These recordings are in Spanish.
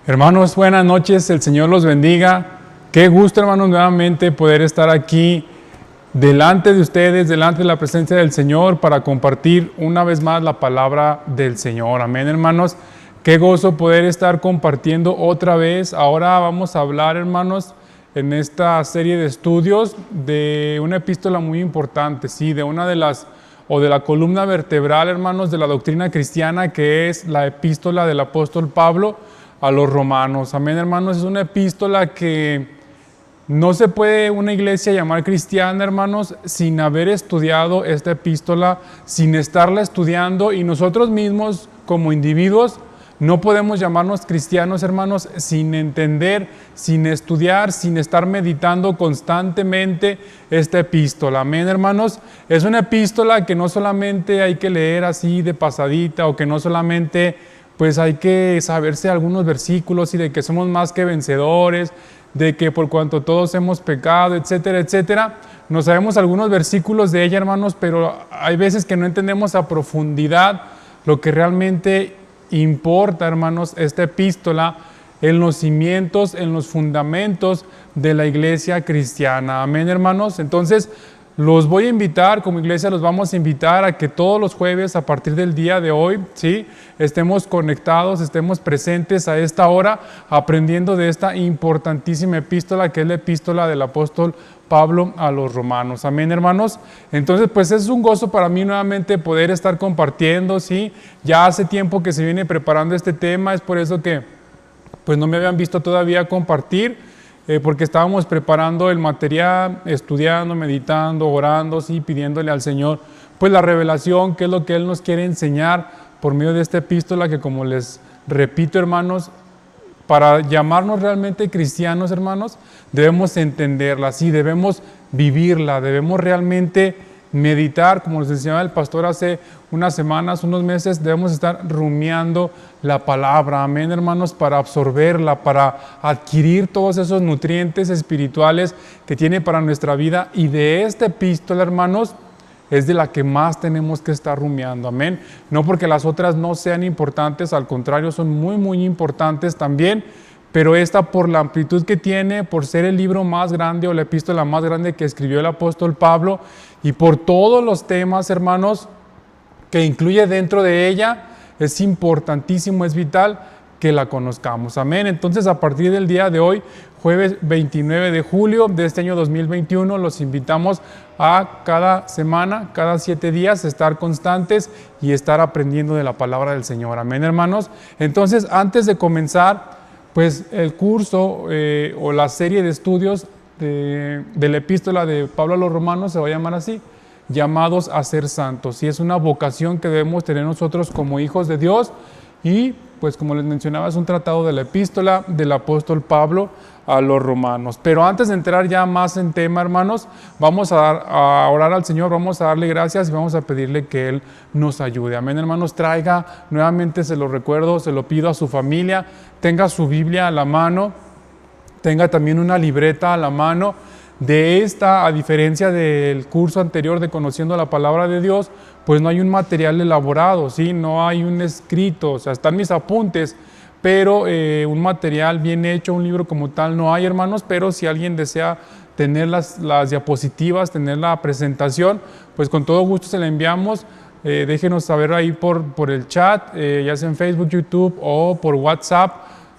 Hermanos, buenas noches, el Señor los bendiga. Qué gusto, hermanos, nuevamente poder estar aquí delante de ustedes, delante de la presencia del Señor para compartir una vez más la palabra del Señor. Amén, hermanos. Qué gozo poder estar compartiendo otra vez. Ahora vamos a hablar, hermanos, en esta serie de estudios de una epístola muy importante, sí, de una de las de la columna vertebral, hermanos, de la doctrina cristiana, que es la epístola del apóstol Pablo a los romanos. Amén, hermanos. Es una epístola que no se puede una iglesia llamar cristiana, hermanos, sin haber estudiado esta epístola, sin estarla estudiando, y nosotros mismos como individuos no podemos llamarnos cristianos, hermanos, sin entender, sin estudiar, sin estar meditando constantemente esta epístola. Amén, hermanos. Es una epístola que no solamente hay que leer así de pasadita, o que no solamente pues hay que saberse algunos versículos y de que somos más que vencedores, de que por cuanto todos hemos pecado, etcétera, etcétera. No sabemos algunos versículos de ella, hermanos, pero hay veces que no entendemos a profundidad lo que realmente importa, hermanos, esta epístola en los cimientos, en los fundamentos de la iglesia cristiana. Amén, hermanos. Entonces, los voy a invitar, como iglesia los vamos a invitar a que todos los jueves a partir del día de hoy, ¿sí?, estemos conectados, estemos presentes a esta hora aprendiendo de esta importantísima epístola que es la epístola del apóstol Pablo a los romanos. Amén, hermanos. Entonces, pues es un gozo para mí nuevamente poder estar compartiendo, ¿sí? Ya hace tiempo que se viene preparando este tema, es por eso que pues no me habían visto todavía compartir, porque estábamos preparando el material, estudiando, meditando, orando, sí, pidiéndole al Señor pues la revelación, qué es lo que Él nos quiere enseñar por medio de esta epístola que, como les repito, hermanos, para llamarnos realmente cristianos, hermanos, debemos entenderla, sí, debemos vivirla, debemos realmente meditar, como les enseñaba el pastor hace unas semanas, unos meses, debemos estar rumiando la palabra, amén, hermanos, para absorberla, para adquirir todos esos nutrientes espirituales que tiene para nuestra vida. Y de esta epístola, hermanos, es de la que más tenemos que estar rumiando, amén. No porque las otras no sean importantes, al contrario, son muy, muy importantes también, pero esta, por la amplitud que tiene, por ser el libro más grande o la epístola más grande que escribió el apóstol Pablo, y por todos los temas, hermanos, que incluye dentro de ella, es importantísimo, es vital que la conozcamos. Amén. Entonces, a partir del día de hoy, jueves 29 de julio de este año 2021, los invitamos a cada semana, cada 7 días, estar constantes y estar aprendiendo de la palabra del Señor. Amén, hermanos. Entonces, antes de comenzar, pues el curso o la serie de estudios de la epístola de Pablo a los romanos se va a llamar así: llamados a ser santos. Y es una vocación que debemos tener nosotros como hijos de Dios. Y pues, como les mencionaba, es un tratado de la epístola del apóstol Pablo a los romanos. Pero antes de entrar ya más en tema, hermanos, vamos a orar al Señor, vamos a darle gracias y vamos a pedirle que Él nos ayude. Amén, hermanos. Traiga, nuevamente se lo recuerdo, se lo pido a su familia, tenga su Biblia a la mano, tenga también una libreta a la mano. De esta, a diferencia del curso anterior de Conociendo la Palabra de Dios, pues no hay un material elaborado, ¿sí? No hay un escrito, o sea, están mis apuntes, pero un material bien hecho, un libro como tal no hay, hermanos. Pero si alguien desea tener las diapositivas, tener la presentación, pues con todo gusto se la enviamos. Déjenos saber ahí por el chat, ya sea en Facebook, YouTube o por WhatsApp.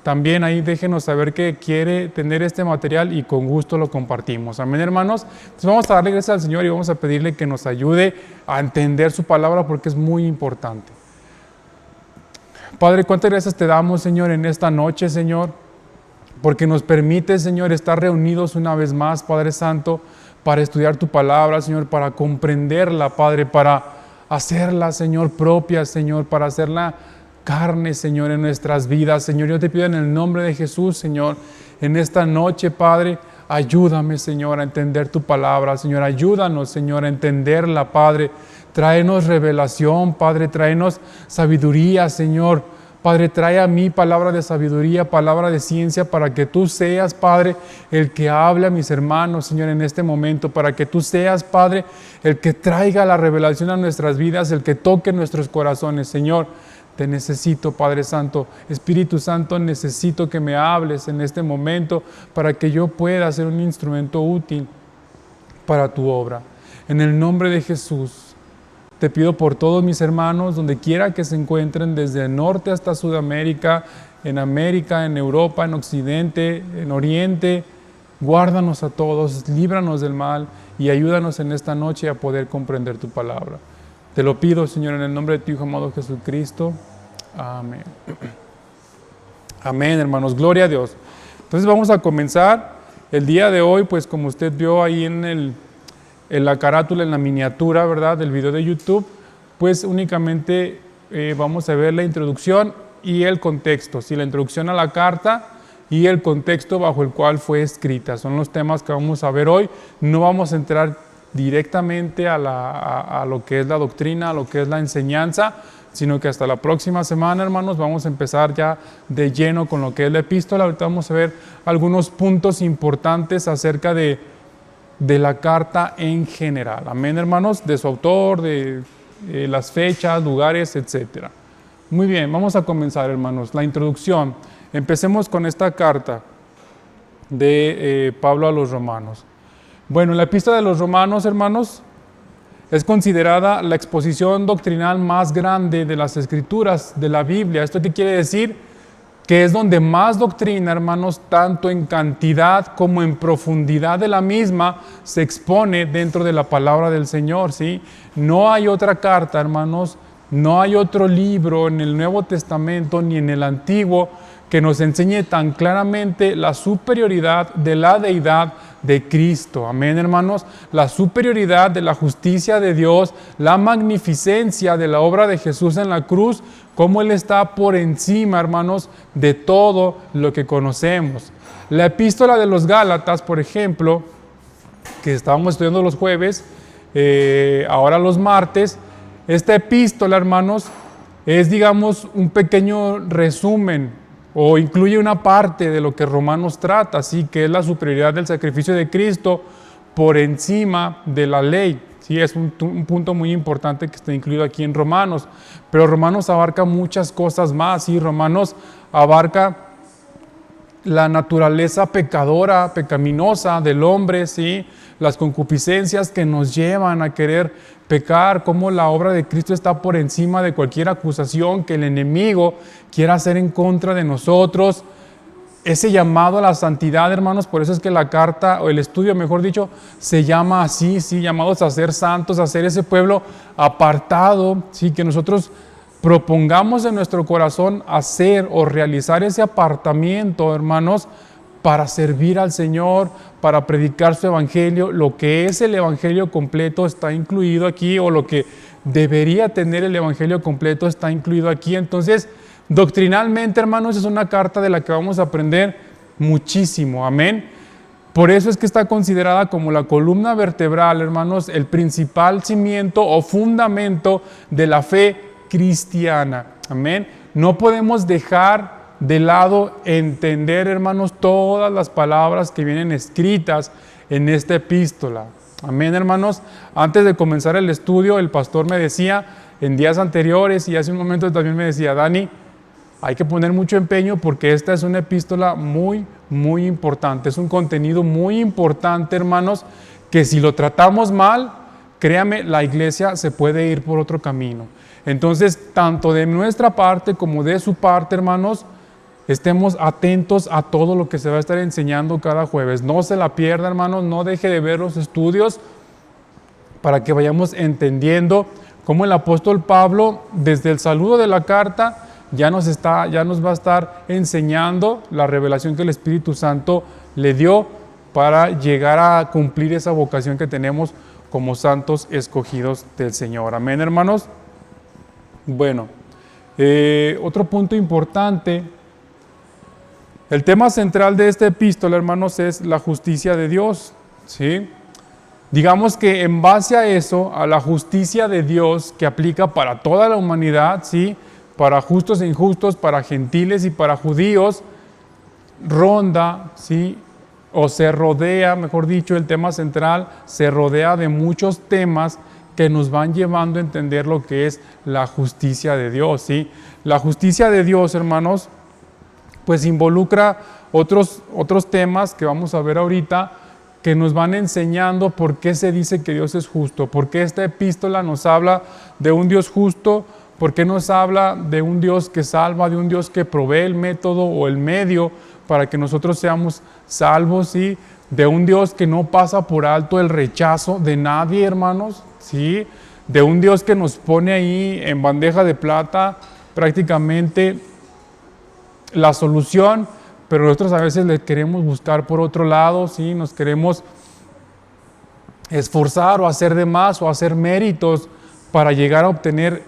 También ahí déjenos saber que quiere tener este material y con gusto lo compartimos. Amén, hermanos. Entonces vamos a darle gracias al Señor y vamos a pedirle que nos ayude a entender su palabra, porque es muy importante. Padre, cuántas gracias te damos, Señor, en esta noche, Señor, porque nos permite, Señor, estar reunidos una vez más, Padre Santo, para estudiar tu palabra, Señor, para comprenderla, Padre, para hacerla, Señor, propia, Señor, para hacerla carne, Señor, en nuestras vidas. Señor, yo te pido en el nombre de Jesús, Señor, en esta noche, Padre, ayúdame, Señor, a entender tu palabra. Señor, ayúdanos, Señor, a entenderla, Padre. Tráenos revelación, Padre, tráenos sabiduría, Señor. Padre, trae a mí palabra de sabiduría, palabra de ciencia, para que tú seas, Padre, el que hable a mis hermanos, Señor, en este momento, para que tú seas, Padre, el que traiga la revelación a nuestras vidas, el que toque nuestros corazones, Señor. Te necesito, Padre Santo. Espíritu Santo, necesito que me hables en este momento para que yo pueda ser un instrumento útil para tu obra. En el nombre de Jesús, te pido por todos mis hermanos, donde quiera que se encuentren, desde el norte hasta Sudamérica, en Europa, en Occidente, en Oriente. Guárdanos a todos, líbranos del mal y ayúdanos en esta noche a poder comprender tu palabra. Te lo pido, Señor, en el nombre de tu Hijo amado Jesucristo. Amén. Amén, hermanos. Gloria a Dios. Entonces vamos a comenzar el día de hoy, pues como usted vio ahí en la carátula, en la miniatura, ¿verdad?, del video de YouTube, pues únicamente vamos a ver la introducción y el contexto. Sí, la introducción a la carta y el contexto bajo el cual fue escrita. Son los temas que vamos a ver hoy. No vamos a entrar directamente a lo que es la doctrina, a lo que es la enseñanza, sino que hasta la próxima semana, hermanos, vamos a empezar ya de lleno con lo que es la epístola. Ahorita vamos a ver algunos puntos importantes acerca de la carta en general. Amén, hermanos, de su autor, de las fechas, lugares, etc. Muy bien, vamos a comenzar, hermanos, la introducción. Empecemos con esta carta de Pablo a los romanos. Bueno, la epístola de los romanos, hermanos, es considerada la exposición doctrinal más grande de las escrituras de la Biblia. ¿Esto qué quiere decir? Que es donde más doctrina, hermanos, tanto en cantidad como en profundidad de la misma, se expone dentro de la palabra del Señor, ¿sí? No hay otra carta, hermanos, no hay otro libro en el Nuevo Testamento ni en el Antiguo que nos enseñe tan claramente la superioridad de la deidad de Cristo. Amén, hermanos. La superioridad de la justicia de Dios, la magnificencia de la obra de Jesús en la cruz, cómo Él está por encima, hermanos, de todo lo que conocemos. La epístola de los Gálatas, por ejemplo, que estábamos estudiando los jueves, ahora los martes, esta epístola, hermanos, es, digamos, un pequeño resumen o incluye una parte de lo que Romanos trata, así que es la superioridad del sacrificio de Cristo por encima de la ley. Sí, es un punto muy importante que está incluido aquí en Romanos, pero Romanos abarca muchas cosas más. ¿Sí? Romanos abarca la naturaleza pecadora, pecaminosa del hombre, ¿sí? Las concupiscencias que nos llevan a querer pecar, cómo la obra de Cristo está por encima de cualquier acusación que el enemigo quiera hacer en contra de nosotros. Ese llamado a la santidad, hermanos, por eso es que la carta, o el estudio, mejor dicho, se llama así, ¿sí? Llamados a ser santos, a ser ese pueblo apartado, ¿sí? Que nosotros propongamos en nuestro corazón hacer o realizar ese apartamiento, hermanos, para servir al Señor, para predicar su evangelio. Lo que es el evangelio completo está incluido aquí, o lo que debería tener el evangelio completo está incluido aquí. Entonces, doctrinalmente, hermanos, es una carta de la que vamos a aprender muchísimo. Amén. Por eso es que está considerada como la columna vertebral, hermanos, el principal cimiento o fundamento de la fe cristiana. Amén. No podemos dejar de lado entender, hermanos, todas las palabras que vienen escritas en esta epístola. Amén, hermanos. Antes de comenzar el estudio, el pastor me decía en días anteriores y hace un momento también me decía, Dani, hay que poner mucho empeño porque esta es una epístola muy, muy importante. Es un contenido muy importante, hermanos, que si lo tratamos mal, créame, la iglesia se puede ir por otro camino. Entonces, tanto de nuestra parte como de su parte, hermanos, estemos atentos a todo lo que se va a estar enseñando cada jueves. No se la pierda, hermanos, no deje de ver los estudios para que vayamos entendiendo cómo el apóstol Pablo, desde el saludo de la carta, ya nos va a estar enseñando la revelación que el Espíritu Santo le dio para llegar a cumplir esa vocación que tenemos como santos escogidos del Señor. Amén, hermanos. Bueno, otro punto importante, el tema central de esta epístola, hermanos, es la justicia de Dios, ¿sí? Digamos que en base a eso, a la justicia de Dios que aplica para toda la humanidad, ¿sí? Para justos e injustos, para gentiles y para judíos, ronda, ¿sí? O se rodea, mejor dicho, el tema central se rodea de muchos temas que nos van llevando a entender lo que es la justicia de Dios, ¿sí? La justicia de Dios, hermanos, pues involucra otros temas que vamos a ver ahorita, que nos van enseñando por qué se dice que Dios es justo, por qué esta epístola nos habla de un Dios justo, por qué nos habla de un Dios que salva, de un Dios que provee el método o el medio para que nosotros seamos salvos, ¿sí? De un Dios que no pasa por alto el rechazo de nadie, hermanos, ¿sí? De un Dios que nos pone ahí en bandeja de plata prácticamente la solución, pero nosotros a veces le queremos buscar por otro lado, ¿sí? Nos queremos esforzar o hacer de más o hacer méritos para llegar a obtener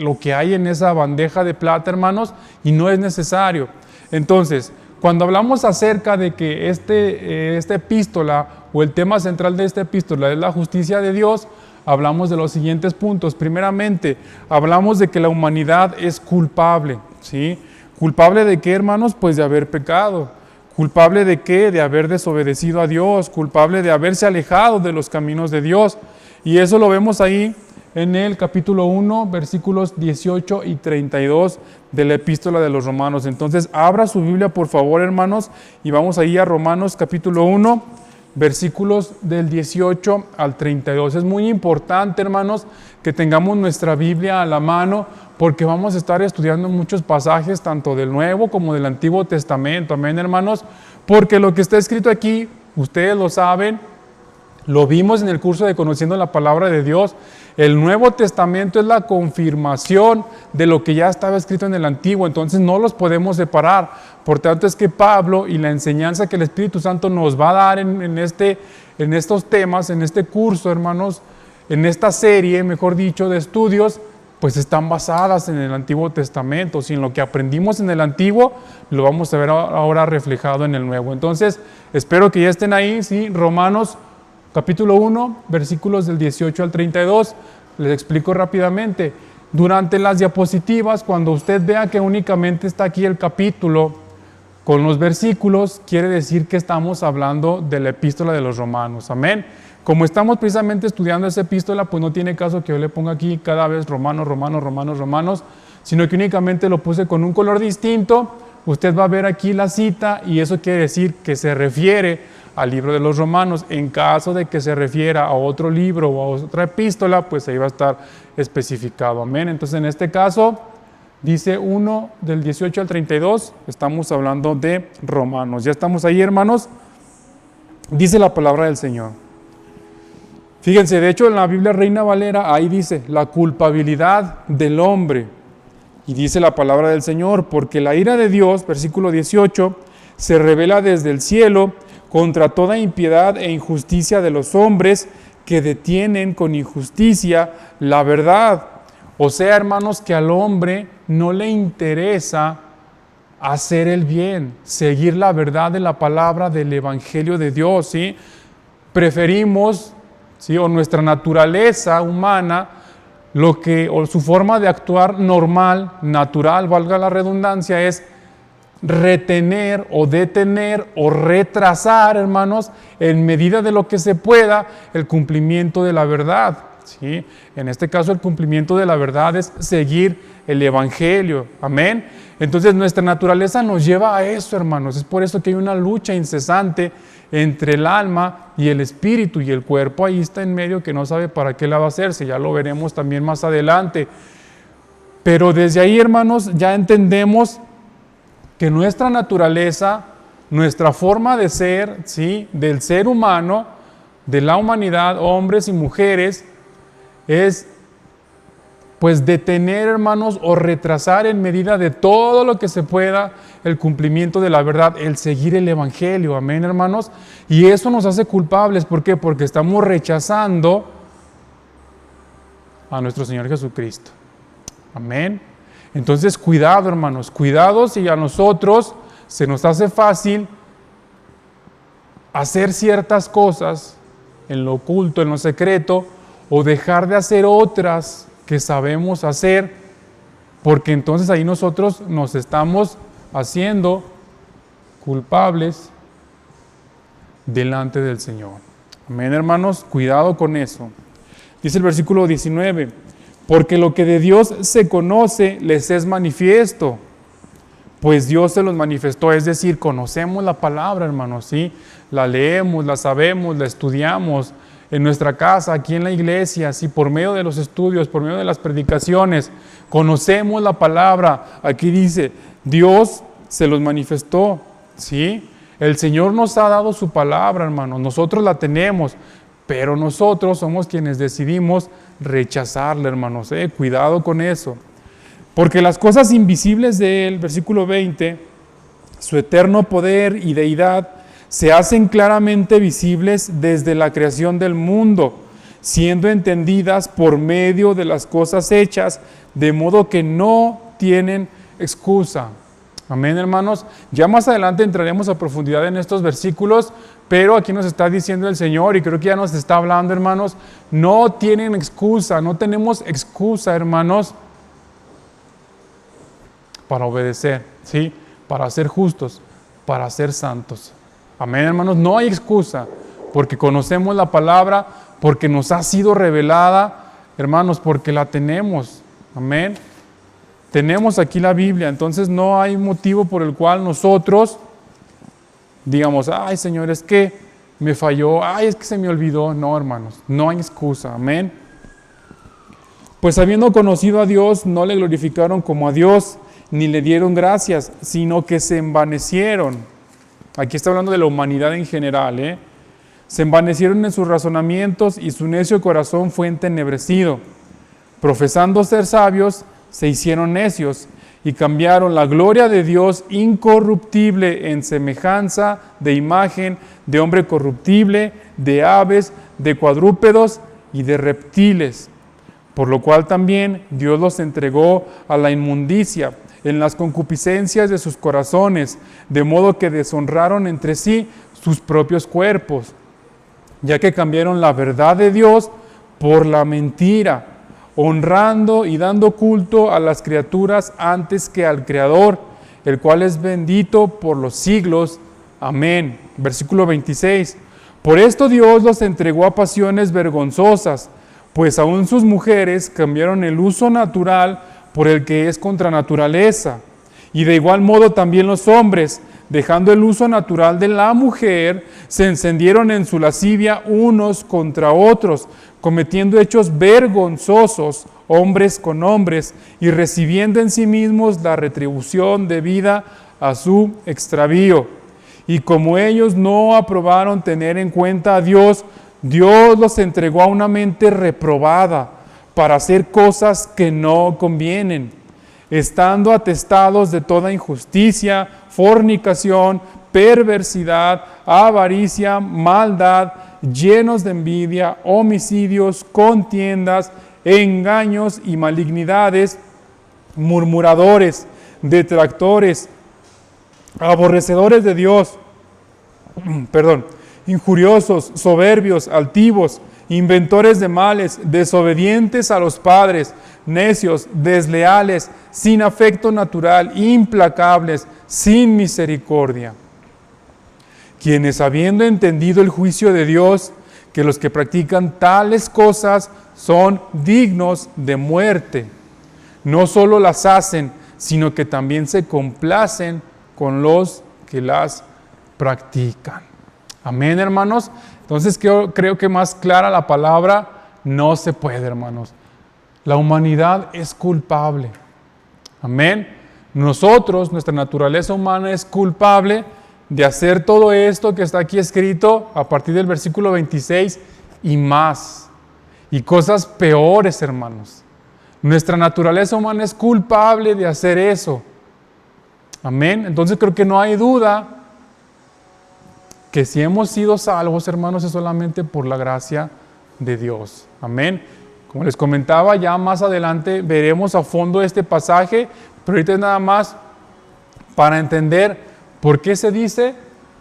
lo que hay en esa bandeja de plata, hermanos, y no es necesario. Entonces, cuando hablamos acerca de que esta epístola o el tema central de esta epístola es la justicia de Dios, hablamos de los siguientes puntos. Primeramente, hablamos de que la humanidad es culpable, ¿sí? ¿Culpable de qué, hermanos? Pues de haber pecado. ¿Culpable de qué? De haber desobedecido a Dios. Culpable de haberse alejado de los caminos de Dios. Y eso lo vemos ahí en el capítulo 1, versículos 18 y 32 de la epístola de los Romanos. Entonces, abra su Biblia, por favor, hermanos, y vamos ahí a Romanos capítulo 1, versículos del 18 al 32. Es muy importante, hermanos, que tengamos nuestra Biblia a la mano, porque vamos a estar estudiando muchos pasajes, tanto del Nuevo como del Antiguo Testamento. Amén, hermanos, porque lo que está escrito aquí, ustedes lo saben, lo vimos en el curso de Conociendo la Palabra de Dios. El Nuevo Testamento es la confirmación de lo que ya estaba escrito en el Antiguo, entonces no los podemos separar. Por tanto, es que Pablo y la enseñanza que el Espíritu Santo nos va a dar en estos temas, en este curso, hermanos, en esta serie, mejor dicho, de estudios, pues están basadas en el Antiguo Testamento. Si en lo que aprendimos en el Antiguo, lo vamos a ver ahora reflejado en el Nuevo. Entonces, espero que ya estén ahí, ¿sí? Romanos capítulo 1, versículos del 18 al 32, les explico rápidamente. Durante las diapositivas, cuando usted vea que únicamente está aquí el capítulo con los versículos, quiere decir que estamos hablando de la epístola de los Romanos. Amén. Como estamos precisamente estudiando esa epístola, pues no tiene caso que yo le ponga aquí cada vez Romanos, sino que únicamente lo puse con un color distinto. Usted va a ver aquí la cita y eso quiere decir que se refiere al libro de los Romanos. En caso de que se refiera a otro libro o a otra epístola, pues ahí va a estar especificado. Amén. Entonces, en este caso, dice 1 del 18 al 32, estamos hablando de Romanos. Ya estamos ahí, hermanos. Dice la palabra del Señor. Fíjense, de hecho, en la Biblia Reina Valera, ahí dice, la culpabilidad del hombre. Y dice la palabra del Señor, porque la ira de Dios, versículo 18, se revela desde el cielo contra toda impiedad e injusticia de los hombres que detienen con injusticia la verdad. O sea, hermanos, que al hombre no le interesa hacer el bien, seguir la verdad de la palabra del Evangelio de Dios, ¿sí? Preferimos, ¿sí? O nuestra naturaleza humana, o su forma de actuar normal, natural, valga la redundancia, es retener o detener o retrasar, hermanos, en medida de lo que se pueda, el cumplimiento de la verdad, ¿sí? En este caso, el cumplimiento de la verdad es seguir el Evangelio. Amén. Entonces, nuestra naturaleza nos lleva a eso, hermanos. Es por eso que hay una lucha incesante entre el alma y el espíritu, y el cuerpo ahí está en medio, que no sabe para qué la va a hacerse. Ya lo veremos también más adelante. Pero desde ahí, hermanos, ya entendemos que nuestra naturaleza, nuestra forma de ser, ¿sí? Del ser humano, de la humanidad, hombres y mujeres, es pues detener, hermanos, o retrasar en medida de todo lo que se pueda el cumplimiento de la verdad, el seguir el Evangelio. Amén, hermanos. Y eso nos hace culpables. ¿Por qué? Porque estamos rechazando a nuestro Señor Jesucristo. Amén. Entonces, cuidado, hermanos, cuidado si a nosotros se nos hace fácil hacer ciertas cosas en lo oculto, en lo secreto, o dejar de hacer otras que sabemos hacer, porque entonces ahí nosotros nos estamos haciendo culpables delante del Señor. Amén, hermanos, cuidado con eso. Dice el versículo 19, porque lo que de Dios se conoce les es manifiesto, pues Dios se los manifestó, es decir, conocemos la palabra, hermanos, ¿sí? La leemos, la sabemos, la estudiamos en nuestra casa, aquí en la iglesia, ¿sí? Por medio de los estudios, por medio de las predicaciones, conocemos la palabra. Aquí dice, Dios se los manifestó, ¿sí? El Señor nos ha dado su palabra, hermanos, nosotros la tenemos, pero nosotros somos quienes decidimos rechazarla, hermanos, cuidado con eso. Porque las cosas invisibles de Él, versículo 20, su eterno poder y deidad, se hacen claramente visibles desde la creación del mundo, siendo entendidas por medio de las cosas hechas, de modo que no tienen excusa. Amén, hermanos. Ya más adelante entraremos a profundidad en estos versículos, pero aquí nos está diciendo el Señor, y creo que ya nos está hablando, hermanos, no tienen excusa, no tenemos excusa, hermanos, para obedecer, ¿sí? Para ser justos, para ser santos. Amén, hermanos, no hay excusa, porque conocemos la palabra, porque nos ha sido revelada, hermanos, porque la tenemos. Amén. Tenemos aquí la Biblia, entonces no hay motivo por el cual nosotros digamos, ay, Señor, es que me falló, ay, es que se me olvidó. No, hermanos, no hay excusa. Amén. Pues habiendo conocido a Dios, no le glorificaron como a Dios, ni le dieron gracias, sino que se envanecieron. Aquí está hablando de la humanidad en general, Se envanecieron en sus razonamientos y su necio corazón fue entenebrecido. Profesando ser sabios, se hicieron necios y cambiaron la gloria de Dios incorruptible en semejanza de imagen de hombre corruptible, de aves, de cuadrúpedos y de reptiles. Por lo cual también Dios los entregó a la inmundicia en las concupiscencias de sus corazones, de modo que deshonraron entre sí sus propios cuerpos, ya que cambiaron la verdad de Dios por la mentira, honrando y dando culto a las criaturas antes que al Creador, el cual es bendito por los siglos. Amén. Versículo 26. Por esto Dios los entregó a pasiones vergonzosas, pues aún sus mujeres cambiaron el uso natural por el que es contra naturaleza. Y de igual modo también los hombres, dejando el uso natural de la mujer, se encendieron en su lascivia unos contra otros, cometiendo hechos vergonzosos, hombres con hombres, y recibiendo en sí mismos la retribución debida a su extravío. Y como ellos no aprobaron tener en cuenta a Dios, Dios los entregó a una mente reprobada para hacer cosas que no convienen, estando atestados de toda injusticia, fornicación, perversidad, avaricia, maldad, llenos de envidia, homicidios, contiendas, engaños y malignidades, murmuradores, detractores, aborrecedores de Dios, injuriosos, soberbios, altivos, inventores de males, desobedientes a los padres, necios, desleales, sin afecto natural, implacables, sin misericordia. Quienes, habiendo entendido el juicio de Dios, que los que practican tales cosas son dignos de muerte, no solo las hacen, sino que también se complacen con los que las practican. Amén, hermanos. Entonces creo que más clara la palabra no se puede, hermanos. La humanidad es culpable. Amén. Nosotros, nuestra naturaleza humana es culpable de hacer todo esto que está aquí escrito a partir del versículo 26 y más. Y cosas peores, hermanos. Nuestra naturaleza humana es culpable de hacer eso. Amén. Entonces creo que no hay duda que si hemos sido salvos, hermanos, es solamente por la gracia de Dios. Amén. Como les comentaba, ya más adelante veremos a fondo este pasaje, pero ahorita es nada más para entender por qué se dice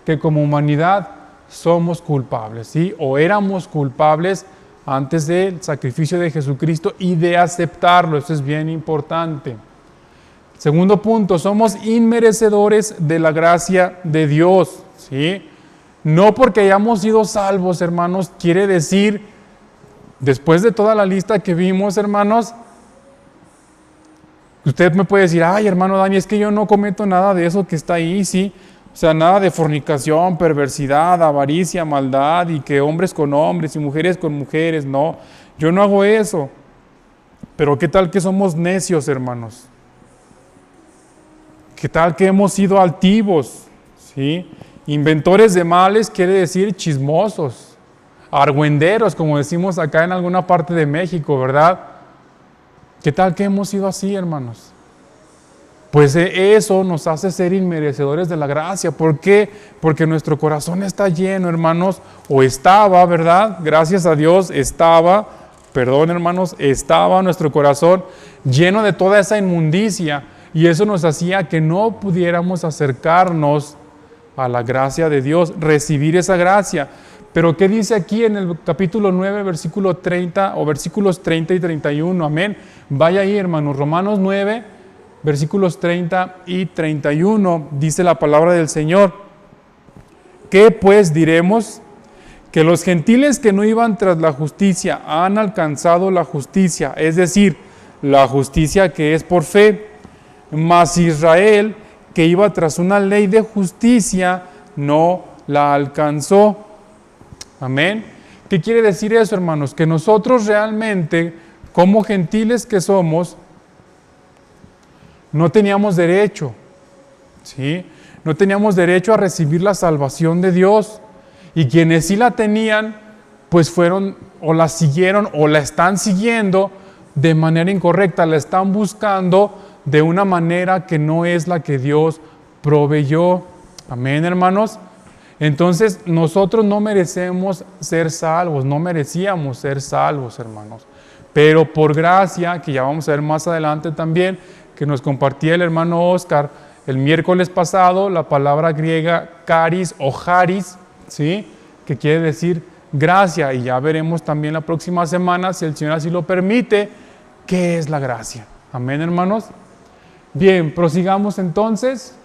que como humanidad somos culpables, ¿sí? O éramos culpables antes del sacrificio de Jesucristo y de aceptarlo. Eso es bien importante. Segundo punto, somos inmerecedores de la gracia de Dios, ¿sí? No porque hayamos sido salvos, hermanos, quiere decir Después de toda la lista que vimos, hermanos, usted me puede decir, ay, hermano Dani, es que yo no cometo nada de eso que está ahí, sí. O sea, nada de fornicación, perversidad, avaricia, maldad, y que hombres con hombres y mujeres con mujeres. No, yo no hago eso. Pero ¿qué tal que somos necios, hermanos? ¿Qué tal que hemos sido altivos? ¿Sí? Inventores de males quiere decir chismosos, argüenderos, como decimos acá en alguna parte de México, ¿verdad? ¿Qué tal que hemos sido así, hermanos? Pues eso nos hace ser inmerecedores de la gracia. ¿Por qué? Porque nuestro corazón está lleno, hermanos, o estaba, ¿verdad? Gracias a Dios estaba, perdón, hermanos, estaba nuestro corazón lleno de toda esa inmundicia, y eso nos hacía que no pudiéramos acercarnos a la gracia de Dios, recibir esa gracia. Pero ¿qué dice aquí en el capítulo 9, versículo 30 o versículos 30 y 31? Amén. Vaya ahí, hermanos, Romanos 9, versículos 30 y 31, dice la palabra del Señor. ¿Qué pues diremos? Que los gentiles que no iban tras la justicia han alcanzado la justicia, es decir, la justicia que es por fe. Mas Israel, que iba tras una ley de justicia, no la alcanzó. Amén. ¿Qué quiere decir eso, hermanos? Que nosotros realmente, como gentiles que somos, no teníamos derecho, ¿sí? No teníamos derecho a recibir la salvación de Dios. Y quienes sí la tenían, pues fueron o la siguieron o la están siguiendo de manera incorrecta, la están buscando de una manera que no es la que Dios proveyó. Amén, hermanos. Entonces, nosotros no merecemos ser salvos, no merecíamos ser salvos, hermanos. Pero por gracia, que ya vamos a ver más adelante también, que nos compartía el hermano Oscar el miércoles pasado, la palabra griega charis o charis, ¿sí? Que quiere decir gracia, y ya veremos también la próxima semana, si el Señor así lo permite, qué es la gracia. Amén, hermanos. Bien, prosigamos entonces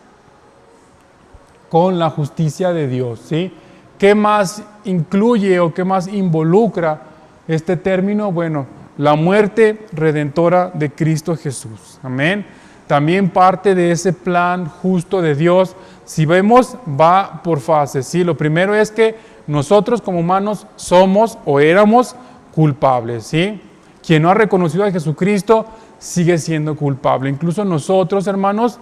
con la justicia de Dios, ¿sí? ¿Qué más incluye o qué más involucra este término? Bueno, la muerte redentora de Cristo Jesús. Amén. También parte de ese plan justo de Dios. Si vemos, va por fases, ¿sí? Lo primero es que nosotros como humanos somos o éramos culpables, ¿sí? Quien no ha reconocido a Jesucristo sigue siendo culpable. Incluso nosotros, hermanos,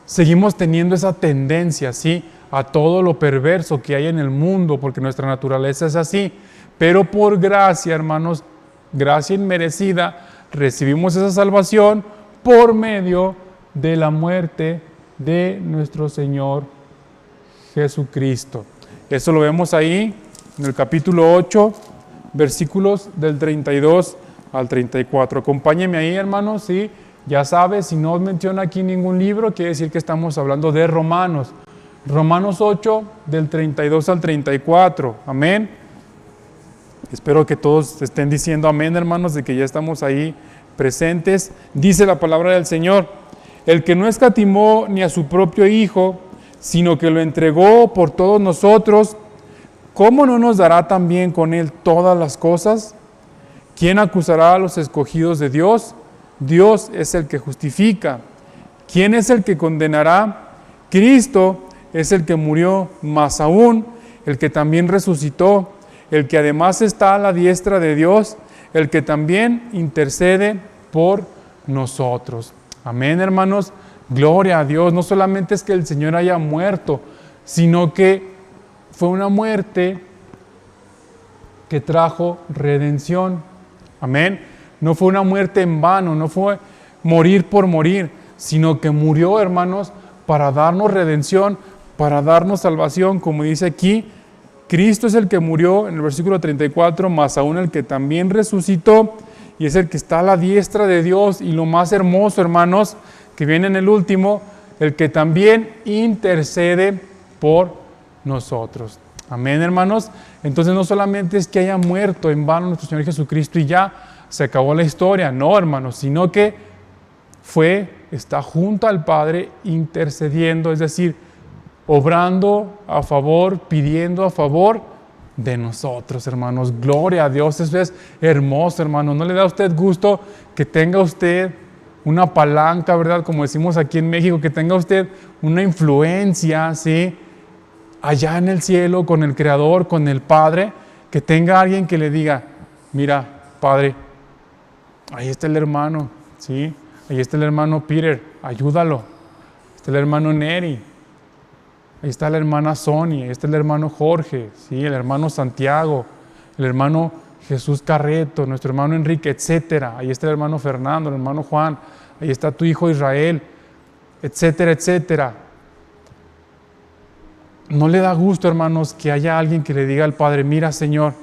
seguimos teniendo esa tendencia, ¿sí? A todo lo perverso que hay en el mundo, porque nuestra naturaleza es así. Pero por gracia, hermanos, gracia inmerecida, recibimos esa salvación por medio de la muerte de nuestro Señor Jesucristo. Eso lo vemos ahí en el capítulo 8, versículos del 32 al 34. Acompáñenme ahí, hermanos, ¿sí? Ya sabes, si no menciona aquí ningún libro, quiere decir que estamos hablando de Romanos. Romanos 8, del 32 al 34. Amén. Espero que todos estén diciendo amén, hermanos, de que ya estamos ahí presentes. Dice la palabra del Señor: el que no escatimó ni a su propio Hijo, sino que lo entregó por todos nosotros, ¿cómo no nos dará también con Él todas las cosas? ¿Quién acusará a los escogidos de Dios? Dios es el que justifica. ¿Quién es el que condenará? Cristo es el que murió, más aún, el que también resucitó, el que además está a la diestra de Dios, el que también intercede por nosotros. Amén, hermanos. Gloria a Dios. No solamente es que el Señor haya muerto, sino que fue una muerte que trajo redención. Amén. No fue una muerte en vano, no fue morir por morir, sino que murió, hermanos, para darnos redención, para darnos salvación. Como dice aquí, Cristo es el que murió en el versículo 34, más aún el que también resucitó, y es el que está a la diestra de Dios. Y lo más hermoso, hermanos, que viene en el último, el que también intercede por nosotros. Amén, hermanos. Entonces no solamente es que haya muerto en vano nuestro Señor Jesucristo y ya se acabó la historia, no, hermanos, sino que está junto al Padre intercediendo, es decir, obrando a favor, pidiendo a favor de nosotros, hermanos. Gloria a Dios, eso es hermoso, hermano. ¿No le da a usted gusto que tenga usted una palanca, verdad? Como decimos aquí en México, que tenga usted una influencia, ¿sí? Allá en el cielo, con el Creador, con el Padre, que tenga alguien que le diga, mira, Padre, ahí está el hermano, ¿sí? Ahí está el hermano Peter, ayúdalo. Ahí está el hermano Neri. Ahí está la hermana Sonia, ahí está el hermano Jorge, ¿sí? El hermano Santiago, el hermano Jesús Carreto, nuestro hermano Enrique, etcétera. Ahí está el hermano Fernando, el hermano Juan, ahí está tu hijo Israel, etcétera, etcétera. ¿No le da gusto, hermanos, que haya alguien que le diga al Padre, mira, Señor,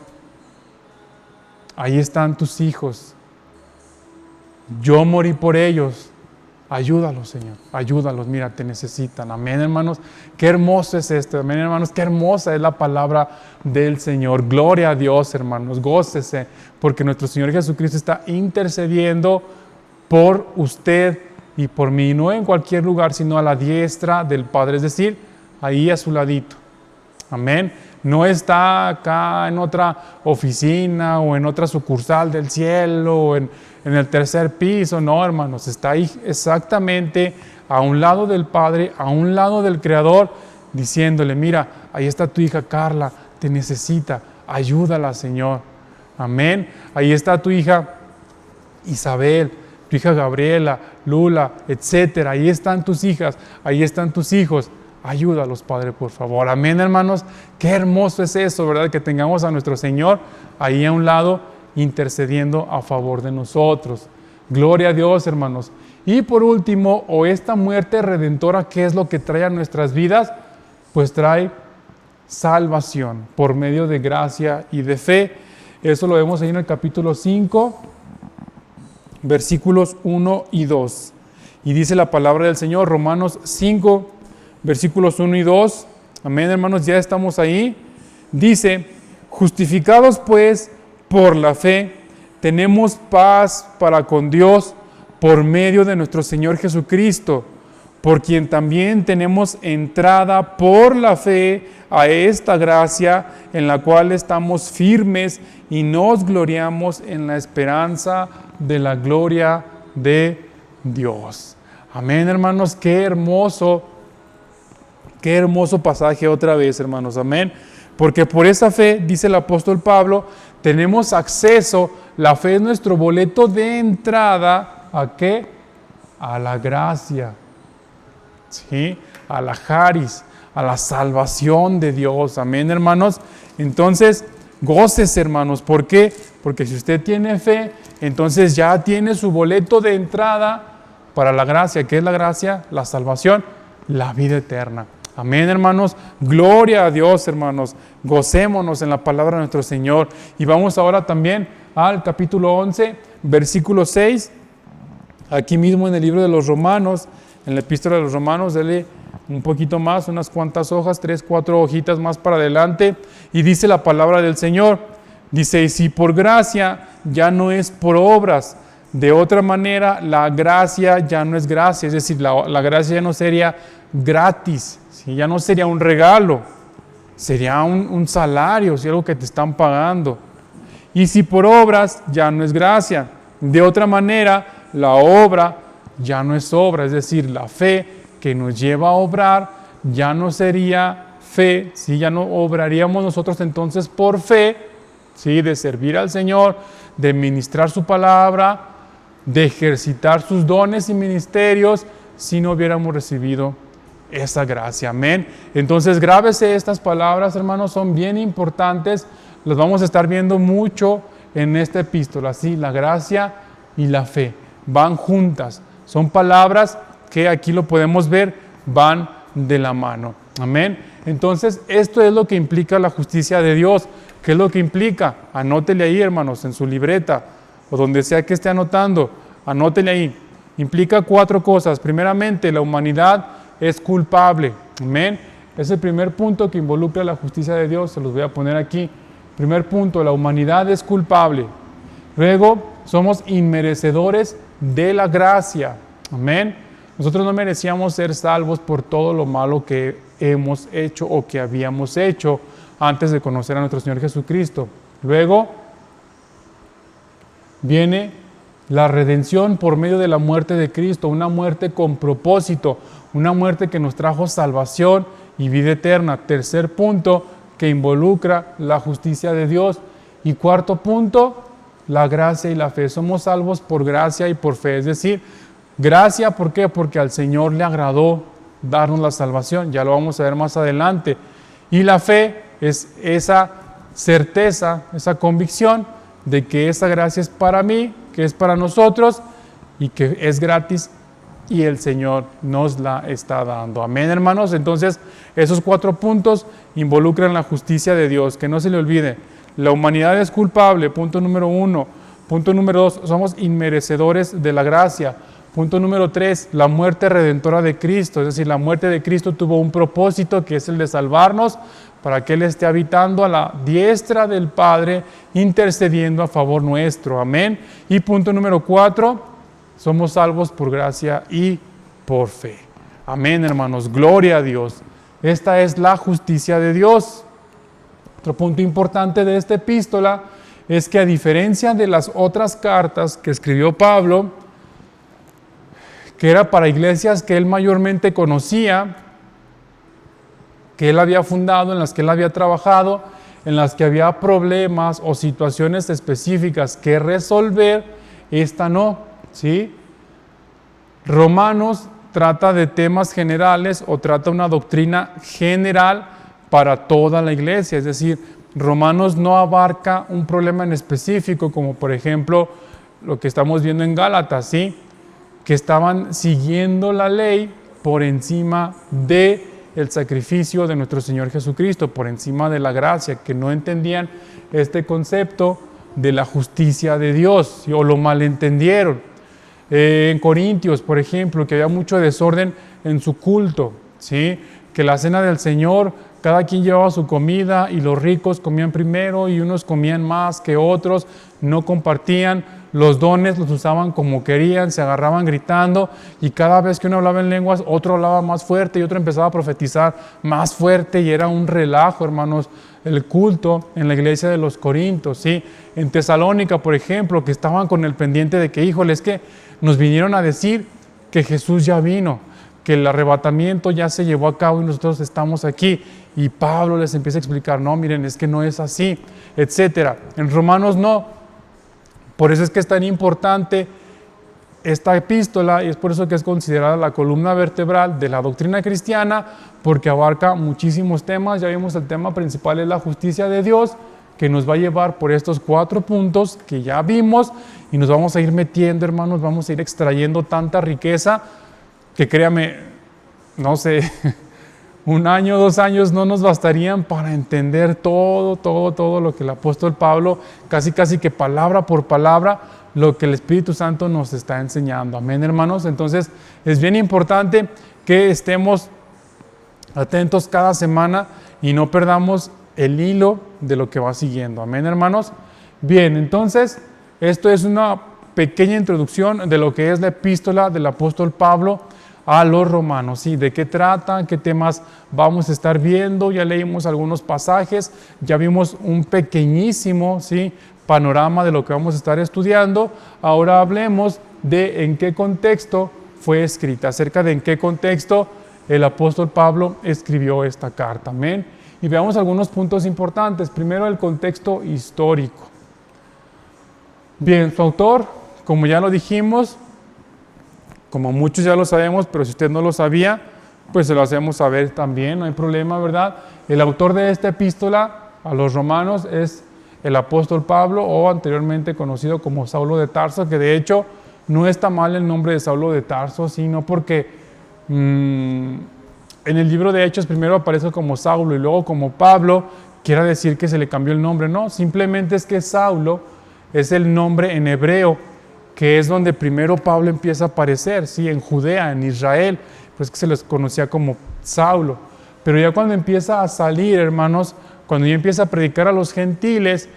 ahí están tus hijos, yo morí por ellos, ayúdalos, Señor, ayúdalos, mira, te necesitan. Amén, hermanos, qué hermoso es esto. Amén, hermanos, qué hermosa es la palabra del Señor. Gloria a Dios, hermanos, gócese, porque nuestro Señor Jesucristo está intercediendo por usted y por mí, no en cualquier lugar, sino a la diestra del Padre, es decir, ahí a su ladito. Amén. No está acá en otra oficina o en otra sucursal del cielo o en el tercer piso, no, hermanos, está ahí exactamente a un lado del Padre, a un lado del Creador, diciéndole, mira, ahí está tu hija Carla, te necesita, ayúdala, Señor. Amén. Ahí está tu hija Isabel, tu hija Gabriela, Lula, etcétera. Ahí están tus hijas, ahí están tus hijos. Ayúdalos, Padre, por favor. Amén, hermanos. Qué hermoso es eso, ¿verdad? Que tengamos a nuestro Señor ahí a un lado intercediendo a favor de nosotros. Gloria a Dios, hermanos. Y por último, o esta muerte redentora, ¿qué es lo que trae a nuestras vidas? Pues trae salvación por medio de gracia y de fe. Eso lo vemos ahí en el capítulo 5, versículos 1 y 2. Y dice la palabra del Señor, Romanos 5, versículos 1 y 2, amén, hermanos, ya estamos ahí. Dice, justificados pues por la fe, tenemos paz para con Dios por medio de nuestro Señor Jesucristo, por quien también tenemos entrada por la fe a esta gracia en la cual estamos firmes y nos gloriamos en la esperanza de la gloria de Dios. Amén, hermanos, qué hermoso pasaje otra vez, hermanos, amén. Porque por esa fe, dice el apóstol Pablo, tenemos acceso, la fe es nuestro boleto de entrada, ¿a qué? A la gracia, ¿sí? A la charis, a la salvación de Dios, amén, hermanos. Entonces, gócese, hermanos, ¿por qué? Porque si usted tiene fe, entonces ya tiene su boleto de entrada para la gracia. ¿Qué es la gracia? La salvación, la vida eterna. Amén, hermanos. Gloria a Dios, hermanos. Gocémonos en la palabra de nuestro Señor. Y vamos ahora también al capítulo 11, versículo 6. Aquí mismo en el libro de los Romanos, en la epístola de los Romanos, dele un poquito más, unas cuantas hojas, 3, 4 hojitas más para adelante. Y dice la palabra del Señor. Dice, y si por gracia ya no es por obras. De otra manera, la gracia ya no es gracia. Es decir, la gracia ya no sería gratis. ¿Sí? Ya no sería un regalo, sería un salario, ¿sí? Algo que te están pagando. Y si por obras, ya no es gracia. De otra manera, la obra ya no es obra, es decir, la fe que nos lleva a obrar ya no sería fe, ¿sí? Ya no obraríamos nosotros entonces por fe, ¿sí? De servir al Señor, de ministrar su palabra, de ejercitar sus dones y ministerios, si no hubiéramos recibido esa gracia, amén. Entonces grábese estas palabras, hermanos, son bien importantes, las vamos a estar viendo mucho en esta epístola, ¿sí? La gracia y la fe van juntas, son palabras que aquí lo podemos ver, van de la mano, amén. Entonces esto es lo que implica la justicia de Dios. ¿Qué es lo que implica? Anótele ahí, hermanos, en su libreta o donde sea que esté anotando, anótele ahí. Implica 4 cosas. Primeramente, la humanidad es culpable. Amén. Es el primer punto que involucra la justicia de Dios. Se los voy a poner aquí. Primer punto, la humanidad es culpable. Luego, somos inmerecedores de la gracia. Amén. Nosotros no merecíamos ser salvos por todo lo malo que hemos hecho o que habíamos hecho. antes de conocer a nuestro Señor Jesucristo. Luego viene la redención por medio de la muerte de Cristo, una muerte con propósito, una muerte que nos trajo salvación y vida eterna. Tercer punto, que involucra la justicia de Dios. Y cuarto punto, la gracia y la fe. Somos salvos por gracia y por fe. Es decir, gracia, ¿por qué? Porque al Señor le agradó darnos la salvación. Ya lo vamos a ver más adelante. Y la fe es esa certeza, esa convicción de que esa gracia es para mí, que es para nosotros y que es gratis y el Señor nos la está dando. Amén, hermanos. Entonces, esos 4 puntos involucran la justicia de Dios. Que no se le olvide. La humanidad es culpable, punto número 1. Punto número 2, somos inmerecedores de la gracia. Punto número 3, la muerte redentora de Cristo. Es decir, la muerte de Cristo tuvo un propósito que es el de salvarnos para que Él esté habitando a la diestra del Padre, intercediendo a favor nuestro. Amén. Y punto número 4, somos salvos por gracia y por fe. Amén, hermanos. Gloria a Dios. Esta es la justicia de Dios. Otro punto importante de esta epístola es que, a diferencia de las otras cartas que escribió Pablo, que era para iglesias que él mayormente conocía, que él había fundado, en las que él había trabajado, en las que había problemas o situaciones específicas que resolver, esta no, ¿sí? Romanos trata de temas generales o trata una doctrina general para toda la iglesia, es decir, Romanos no abarca un problema en específico, como por ejemplo lo que estamos viendo en Gálatas, ¿sí? Que estaban siguiendo la ley por encima del sacrificio de nuestro Señor Jesucristo, por encima de la gracia, que no entendían este concepto de la justicia de Dios, ¿sí? O lo malentendieron. En Corintios, por ejemplo, que había mucho desorden en su culto, ¿sí? Que la cena del Señor, cada quien llevaba su comida y los ricos comían primero y unos comían más que otros, no compartían, los dones los usaban como querían, se agarraban gritando y cada vez que uno hablaba en lenguas, otro hablaba más fuerte y otro empezaba a profetizar más fuerte y era un relajo, hermanos, el culto en la iglesia de los Corintios, ¿sí? En Tesalónica, por ejemplo, que estaban con el pendiente de que, híjole, es que nos vinieron a decir que Jesús ya vino, que el arrebatamiento ya se llevó a cabo y nosotros estamos aquí. Y Pablo les empieza a explicar, no, miren, es que no es así, etcétera. En Romanos no. Por eso es que es tan importante esta epístola y es por eso que es considerada la columna vertebral de la doctrina cristiana, porque abarca muchísimos temas. Ya vimos, el tema principal es la justicia de Dios, que nos va a llevar por estos 4 puntos que ya vimos y nos vamos a ir metiendo, hermanos, vamos a ir extrayendo tanta riqueza que, créame, no sé, 1 año, 2 años no nos bastarían para entender todo lo que el apóstol Pablo, casi que palabra por palabra, lo que el Espíritu Santo nos está enseñando. Amén, hermanos. Entonces, es bien importante que estemos atentos cada semana y no perdamos el hilo de lo que va siguiendo. Amén, hermanos. Bien, entonces, esto es una pequeña introducción de lo que es la epístola del apóstol Pablo a los romanos, ¿sí? ¿De qué trata? ¿Qué temas vamos a estar viendo? Ya leímos algunos pasajes, ya vimos un pequeñísimo, ¿sí?, panorama de lo que vamos a estar estudiando. Ahora hablemos de en qué contexto fue escrita, acerca de en qué contexto el apóstol Pablo escribió esta carta. Amén. Y veamos algunos puntos importantes. Primero, el contexto histórico. Bien, su autor, como ya lo dijimos, como muchos ya lo sabemos, pero si usted no lo sabía, pues se lo hacemos saber también, no hay problema, ¿verdad? El autor de esta epístola a los romanos es el apóstol Pablo, o anteriormente conocido como Saulo de Tarso, que de hecho no está mal el nombre de Saulo de Tarso, sino porque en el libro de Hechos primero aparece como Saulo y luego como Pablo, quiere decir que se le cambió el nombre. No, simplemente es que Saulo es el nombre en hebreo, que es donde primero Pablo empieza a aparecer, ¿sí? En Judea, en Israel, pues que se les conocía como Saulo. Pero ya cuando empieza a salir, hermanos, cuando ya empieza a predicar a los gentiles,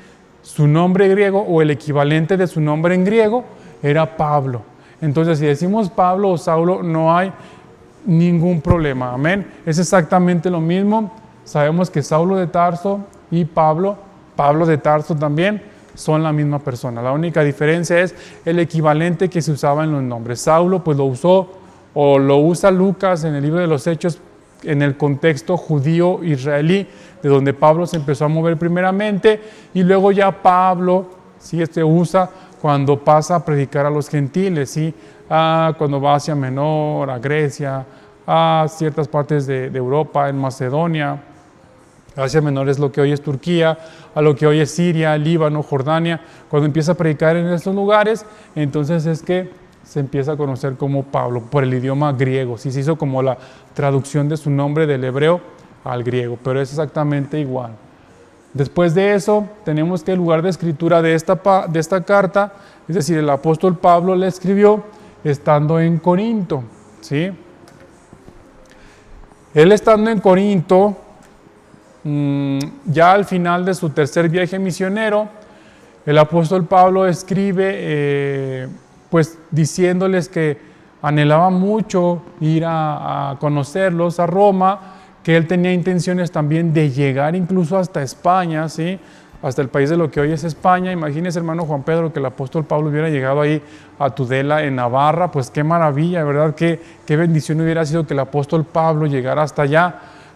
su nombre griego o el equivalente de su nombre en griego era Pablo. Entonces, si decimos Pablo o Saulo, no hay ningún problema, amén. Es exactamente lo mismo, sabemos que Saulo de Tarso y Pablo de Tarso también, son la misma persona. La única diferencia es el equivalente que se usaba en los nombres. Saulo pues lo usó o lo usa Lucas en el libro de los Hechos en el contexto judío-israelí, de donde Pablo se empezó a mover primeramente, y luego ya Pablo, ¿sí? Usa cuando pasa a predicar a los gentiles, ¿sí? Cuando va hacia Menor, a Grecia, a ciertas partes de Europa, en Macedonia. Asia Menor es lo que hoy es Turquía, a lo que hoy es Siria, Líbano, Jordania. Cuando empieza a predicar en estos lugares, entonces es que se empieza a conocer como Pablo por el idioma griego. Sí, se hizo como la traducción de su nombre del hebreo al griego, pero es exactamente igual. Después de eso, tenemos que el lugar de escritura de esta carta, es decir, el apóstol Pablo le escribió estando en Corinto, ¿sí? Él estando en Corinto, ya al final de su tercer viaje misionero, el apóstol Pablo escribe pues diciéndoles que anhelaba mucho ir a conocerlos a Roma, que él tenía intenciones también de llegar incluso hasta España, ¿sí? Hasta el país de lo que hoy es España. Imagínese, hermano Juan Pedro, que el apóstol Pablo hubiera llegado ahí a Tudela, en Navarra, pues qué maravilla, ¿verdad? Qué bendición hubiera sido que el apóstol Pablo llegara hasta allá.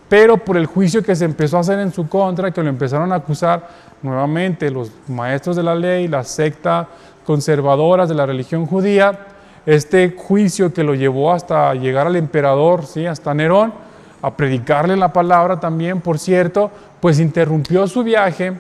Pero por el juicio que se empezó a hacer en su contra, que lo empezaron a acusar nuevamente los maestros de la ley, la secta conservadoras de la religión judía, este juicio que lo llevó hasta llegar al emperador, ¿sí? Hasta Nerón, a predicarle la palabra también, por cierto, pues interrumpió su viaje,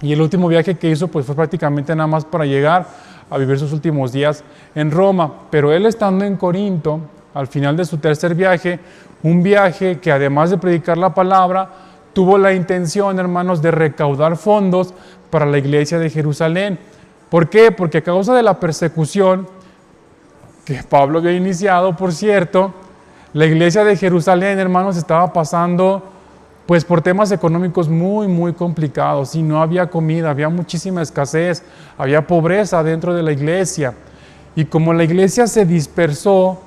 y el último viaje que hizo pues fue prácticamente nada más para llegar a vivir sus últimos días en Roma. Pero él estando en Corinto, al final de su tercer viaje, un viaje que además de predicar la palabra, tuvo la intención, hermanos, de recaudar fondos para la iglesia de Jerusalén. ¿Por qué? Porque a causa de la persecución que Pablo había iniciado, por cierto, la iglesia de Jerusalén, hermanos, estaba pasando pues por temas económicos muy, muy complicados, y no había comida, había muchísima escasez, había pobreza dentro de la iglesia. Y como la iglesia se dispersó,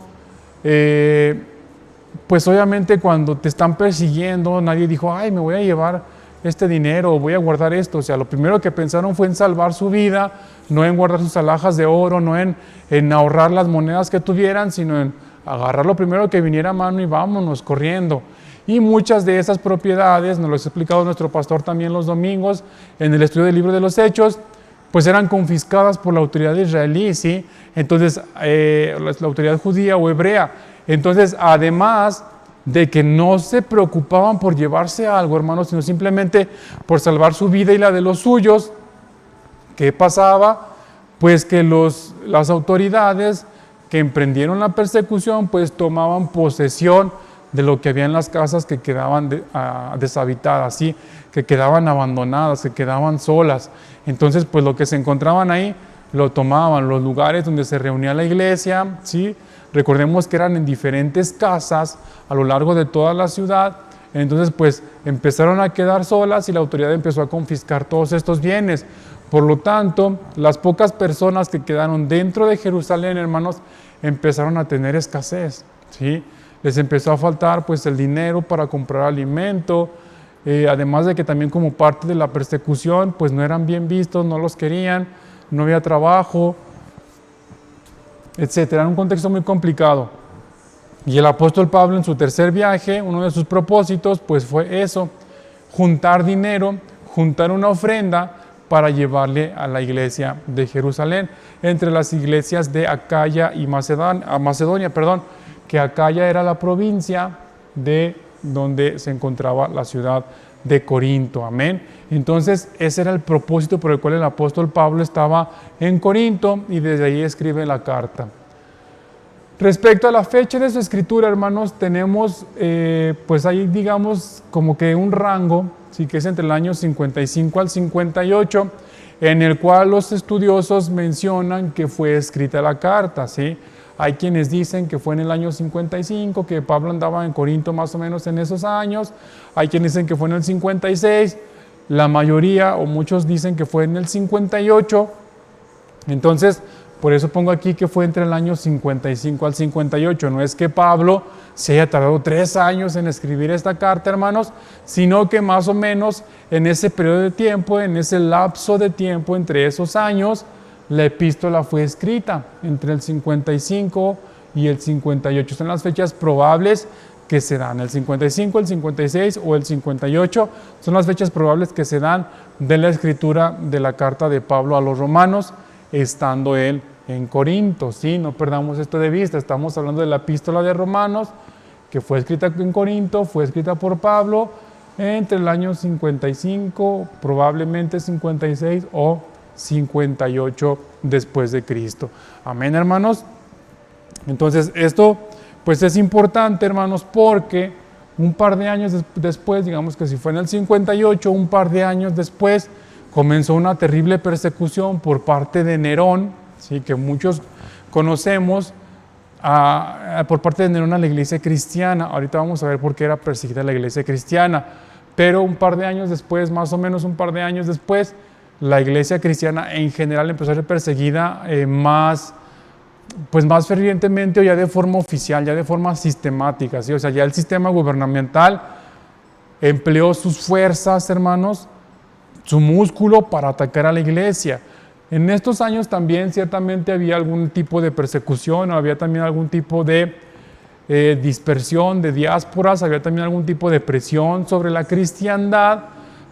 pues obviamente cuando te están persiguiendo, nadie dijo, ay, me voy a llevar este dinero, voy a guardar esto. O sea, lo primero que pensaron fue en salvar su vida, no en guardar sus alhajas de oro, no en ahorrar las monedas que tuvieran, sino en agarrar lo primero que viniera a mano y vámonos corriendo. Y muchas de esas propiedades, nos lo ha explicado nuestro pastor también los domingos, en el estudio del libro de los Hechos, pues eran confiscadas por la autoridad israelí, ¿sí? Entonces, la autoridad judía o hebrea. Entonces, además de que no se preocupaban por llevarse algo, hermanos, sino simplemente por salvar su vida y la de los suyos, ¿qué pasaba? Pues que las autoridades que emprendieron la persecución, pues tomaban posesión de lo que había en las casas que quedaban deshabitadas, ¿sí? Que quedaban abandonadas, que quedaban solas. Entonces, pues lo que se encontraban ahí, lo tomaban, los lugares donde se reunía la iglesia, ¿sí? Recordemos que eran en diferentes casas a lo largo de toda la ciudad. Entonces, pues empezaron a quedar solas y la autoridad empezó a confiscar todos estos bienes. Por lo tanto, las pocas personas que quedaron dentro de Jerusalén, hermanos, empezaron a tener escasez, ¿sí? Les empezó a faltar pues el dinero para comprar alimento, además de que también como parte de la persecución pues no eran bien vistos, no los querían, no había trabajo, etcétera. Era un contexto muy complicado. Y el apóstol Pablo en su tercer viaje, uno de sus propósitos pues fue eso, juntar dinero, juntar una ofrenda para llevarle a la iglesia de Jerusalén, entre las iglesias de Acaya y Macedonia, que Acaya era la provincia de donde se encontraba la ciudad de Corinto, amén. Entonces ese era el propósito por el cual el apóstol Pablo estaba en Corinto y desde ahí escribe la carta. Respecto a la fecha de su escritura, hermanos, tenemos pues ahí digamos como que un rango, sí, que es entre el año 55 al 58, en el cual los estudiosos mencionan que fue escrita la carta, ¿sí? Hay quienes dicen que fue en el año 55, que Pablo andaba en Corinto más o menos en esos años. Hay quienes dicen que fue en el 56. La mayoría o muchos dicen que fue en el 58. Entonces, Por eso pongo aquí que fue entre el año 55 al 58. No es que Pablo se haya tardado 3 años en escribir esta carta, hermanos, sino que más o menos en ese periodo de tiempo, en ese lapso de tiempo entre esos años, la epístola fue escrita entre el 55 y el 58. Son las fechas probables que se dan. El 55, el 56 o el 58 son las fechas probables que se dan de la escritura de la carta de Pablo a los romanos, estando él en Corinto. Sí, no perdamos esto de vista. Estamos hablando de la epístola de Romanos, que fue escrita en Corinto, fue escrita por Pablo entre el año 55, probablemente 56 o 58 después de Cristo. Amén, hermanos. Entonces, esto pues es importante, hermanos, porque un par de años después, digamos que si fue en el 58, un par de años después, comenzó una terrible persecución por parte de Nerón, ¿sí? Que muchos conocemos, por parte de Nerón a la iglesia cristiana. Ahorita vamos a ver por qué era perseguida la iglesia cristiana, pero un par de años después, más o menos un par de años después, la iglesia cristiana en general empezó a ser perseguida más fervientemente, o ya de forma oficial, ya de forma sistemática, ¿sí? O sea, ya el sistema gubernamental empleó sus fuerzas, hermanos, su músculo para atacar a la iglesia. En estos años también ciertamente había algún tipo de persecución, o había también algún tipo de dispersión de diásporas, había también algún tipo de presión sobre la cristiandad,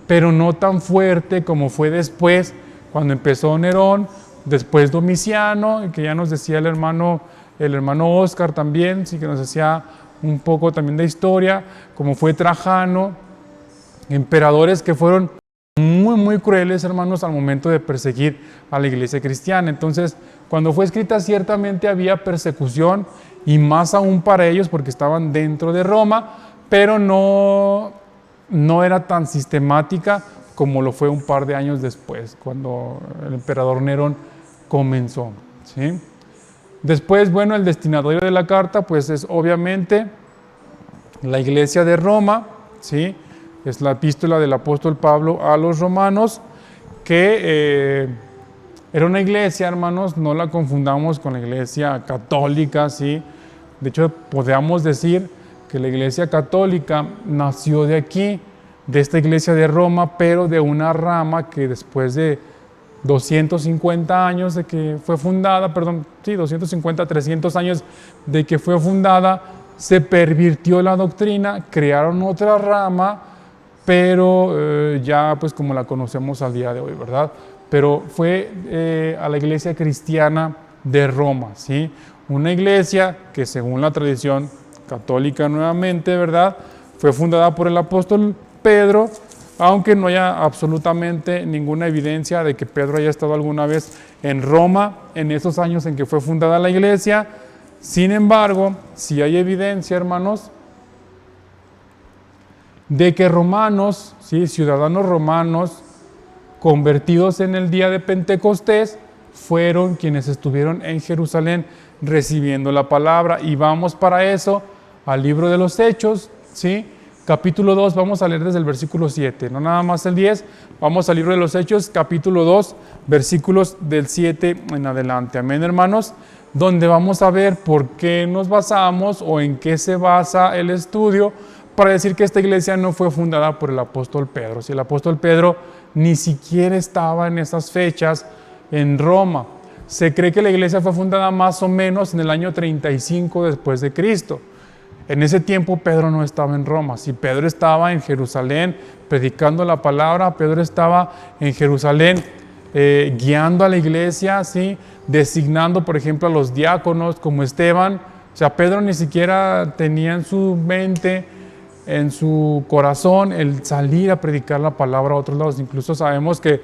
pero no tan fuerte como fue después, cuando empezó Nerón, después Domiciano, que ya nos decía el hermano Oscar también, sí, que nos decía un poco también de historia, como fue Trajano, emperadores que fueron muy, muy crueles, hermanos, al momento de perseguir a la iglesia cristiana. Entonces, cuando fue escrita, ciertamente había persecución, y más aún para ellos, porque estaban dentro de Roma, pero no era tan sistemática como lo fue un par de años después, cuando el emperador Nerón comenzó, ¿sí? Después, bueno, el destinatario de la carta, pues es obviamente la iglesia de Roma, ¿sí? Es la epístola del apóstol Pablo a los romanos, que era una iglesia, hermanos, no la confundamos con la iglesia católica, ¿sí? De hecho, podríamos decir que la iglesia católica nació de aquí, de esta iglesia de Roma, pero de una rama que después de 250 años de que fue fundada, 250, 300 años de que fue fundada, se pervirtió la doctrina, crearon otra rama, pero ya pues como la conocemos al día de hoy, ¿verdad? Pero fue a la iglesia cristiana de Roma, ¿sí? Una iglesia que según la tradición católica nuevamente, ¿verdad?, fue fundada por el apóstol Pedro, aunque no haya absolutamente ninguna evidencia de que Pedro haya estado alguna vez en Roma en esos años en que fue fundada la iglesia. Sin embargo, sí hay evidencia, hermanos, de que romanos, ¿sí?, ciudadanos romanos convertidos en el día de Pentecostés, fueron quienes estuvieron en Jerusalén recibiendo la palabra. Y vamos para eso al libro de los Hechos, ¿sí? Capítulo 2, vamos a leer desde el versículo 7, no nada más el 10, vamos al libro de los Hechos, capítulo 2, versículos del 7 en adelante. Amén, hermanos, donde vamos a ver por qué nos basamos o en qué se basa el estudio para decir que esta iglesia no fue fundada por el apóstol Pedro. Si el apóstol Pedro ni siquiera estaba en esas fechas en Roma. Se cree que la iglesia fue fundada más o menos en el año 35 después de Cristo. En ese tiempo Pedro no estaba en Roma. Si Pedro estaba en Jerusalén predicando la palabra, Pedro estaba en Jerusalén guiando a la iglesia, ¿sí?, designando, por ejemplo, a los diáconos como Esteban. O sea, Pedro ni siquiera tenía en su mente, en su corazón, el salir a predicar la palabra a otros lados. Incluso sabemos que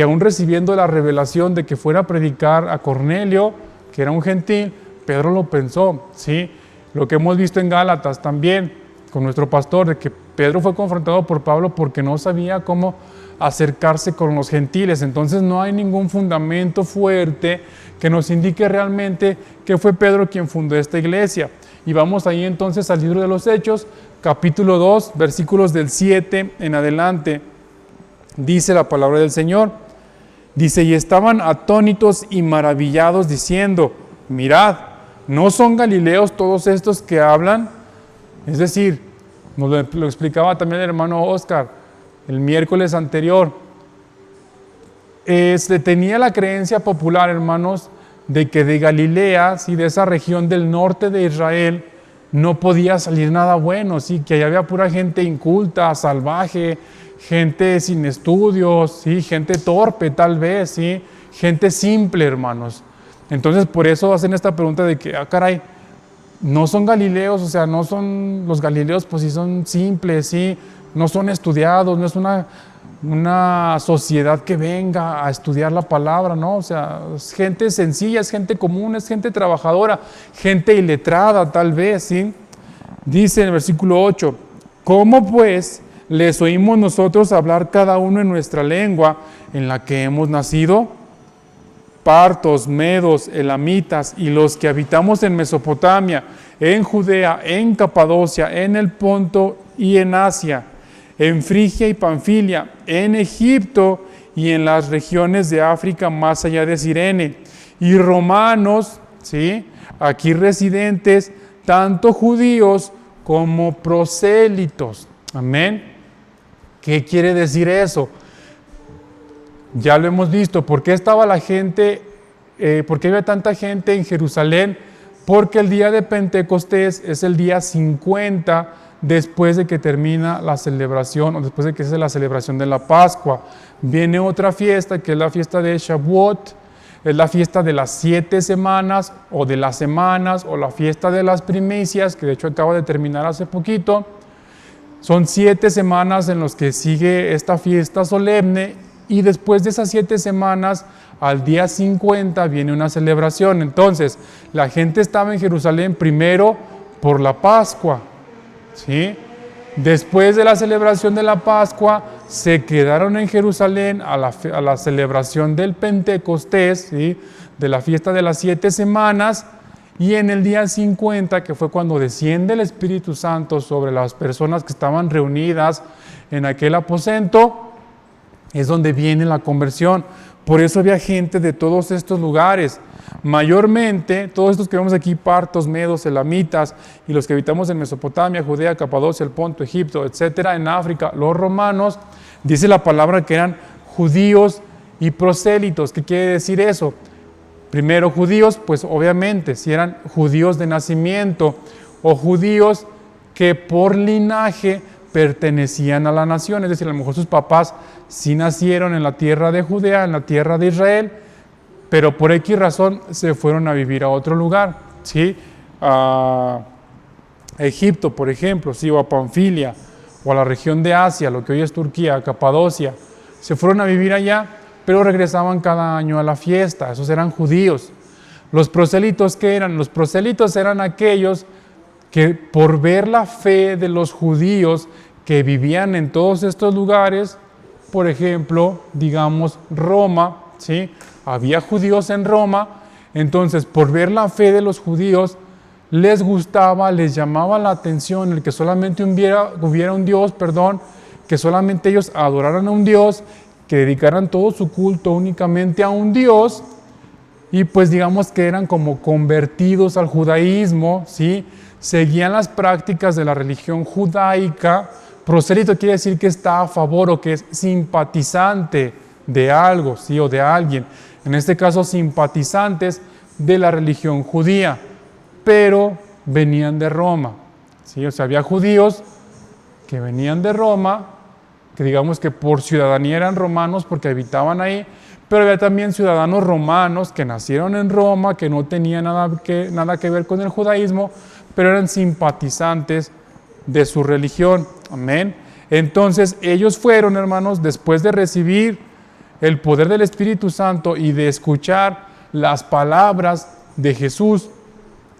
aún recibiendo la revelación de que fuera a predicar a Cornelio, que era un gentil, Pedro lo pensó, ¿sí? Lo que hemos visto en Gálatas también con nuestro pastor, de que Pedro fue confrontado por Pablo porque no sabía cómo acercarse con los gentiles. Entonces no hay ningún fundamento fuerte que nos indique realmente que fue Pedro quien fundó esta iglesia. Y vamos ahí entonces al libro de los Hechos, capítulo 2, versículos del 7 en adelante. Dice la palabra del Señor: Dice, y estaban atónitos y maravillados diciendo, mirad, ¿no son galileos todos estos que hablan? Es decir, nos lo explicaba también el hermano Oscar el miércoles anterior. Tenía la creencia popular, hermanos, de que de Galilea, ¿sí?, de esa región del norte de Israel, no podía salir nada bueno, ¿sí?, que allá había pura gente inculta, salvaje, gente sin estudios, ¿sí?, gente torpe tal vez, ¿sí?, gente simple, hermanos. Entonces por eso hacen esta pregunta de que, caray, no son galileos, o sea, no son los galileos, pues sí son simples, ¿sí?, no son estudiados, no es una sociedad que venga a estudiar la palabra, ¿no? O sea, es gente sencilla, es gente común, es gente trabajadora, gente iletrada tal vez, ¿sí? Dice en el versículo 8, ¿cómo pues les oímos nosotros hablar cada uno en nuestra lengua en la que hemos nacido? Partos, medos, elamitas y los que habitamos en Mesopotamia, en Judea, en Capadocia, en el Ponto y en Asia, en Frigia y Panfilia, en Egipto y en las regiones de África más allá de Cirene, y romanos, ¿sí?, aquí residentes, tanto judíos como prosélitos. Amén. ¿Qué quiere decir eso? Ya lo hemos visto. ¿Por qué estaba la gente, por qué había tanta gente en Jerusalén? Porque el día de Pentecostés es el día 50 después de que termina la celebración, o después de que es la celebración de la Pascua. Viene otra fiesta, que es la fiesta de Shavuot, es la fiesta de las 7 semanas, o de las semanas, o la fiesta de las primicias, que de hecho acaba de terminar hace poquito. Son 7 semanas en las que sigue esta fiesta solemne, y después de esas 7 semanas, al día 50, viene una celebración. Entonces, la gente estaba en Jerusalén primero por la Pascua, ¿sí? Después de la celebración de la Pascua, se quedaron en Jerusalén a la celebración del Pentecostés, ¿sí?, de la fiesta de las 7 semanas, y en el día 50, que fue cuando desciende el Espíritu Santo sobre las personas que estaban reunidas en aquel aposento, es donde viene la conversión. Por eso había gente de todos estos lugares. Mayormente, todos estos que vemos aquí, partos, medos, elamitas, y los que habitamos en Mesopotamia, Judea, Capadocia, el Ponto, Egipto, etcétera, en África, los romanos, dice la palabra que eran judíos y prosélitos. ¿Qué quiere decir eso? Primero, judíos, pues obviamente, si eran judíos de nacimiento, o judíos que por linaje pertenecían a la nación, es decir, a lo mejor sus papás sí nacieron en la tierra de Judea, en la tierra de Israel, pero por X razón se fueron a vivir a otro lugar, ¿sí? A Egipto, por ejemplo, ¿sí?, o a Panfilia, o a la región de Asia, lo que hoy es Turquía, a Capadocia. Se fueron a vivir allá, pero regresaban cada año a la fiesta. Esos eran judíos. Los prosélitos, ¿qué eran? Los prosélitos eran aquellos que por ver la fe de los judíos que vivían en todos estos lugares, por ejemplo, digamos Roma, ¿sí?, había judíos en Roma, entonces por ver la fe de los judíos les gustaba, les llamaba la atención el que solamente hubiera un Dios, que solamente ellos adoraran a un Dios, que dedicaran todo su culto únicamente a un Dios, y pues digamos que eran como convertidos al judaísmo, ¿sí?, seguían las prácticas de la religión judaica. Prosélito quiere decir que está a favor o que es simpatizante de algo, ¿sí?, o de alguien. En este caso, simpatizantes de la religión judía, pero venían de Roma, ¿sí? O sea, había judíos que venían de Roma, que digamos que por ciudadanía eran romanos porque habitaban ahí, pero había también ciudadanos romanos que nacieron en Roma, que no tenían nada que ver con el judaísmo, pero eran simpatizantes de su religión. Amén. Entonces ellos fueron, hermanos, después de recibir el poder del Espíritu Santo y de escuchar las palabras de Jesús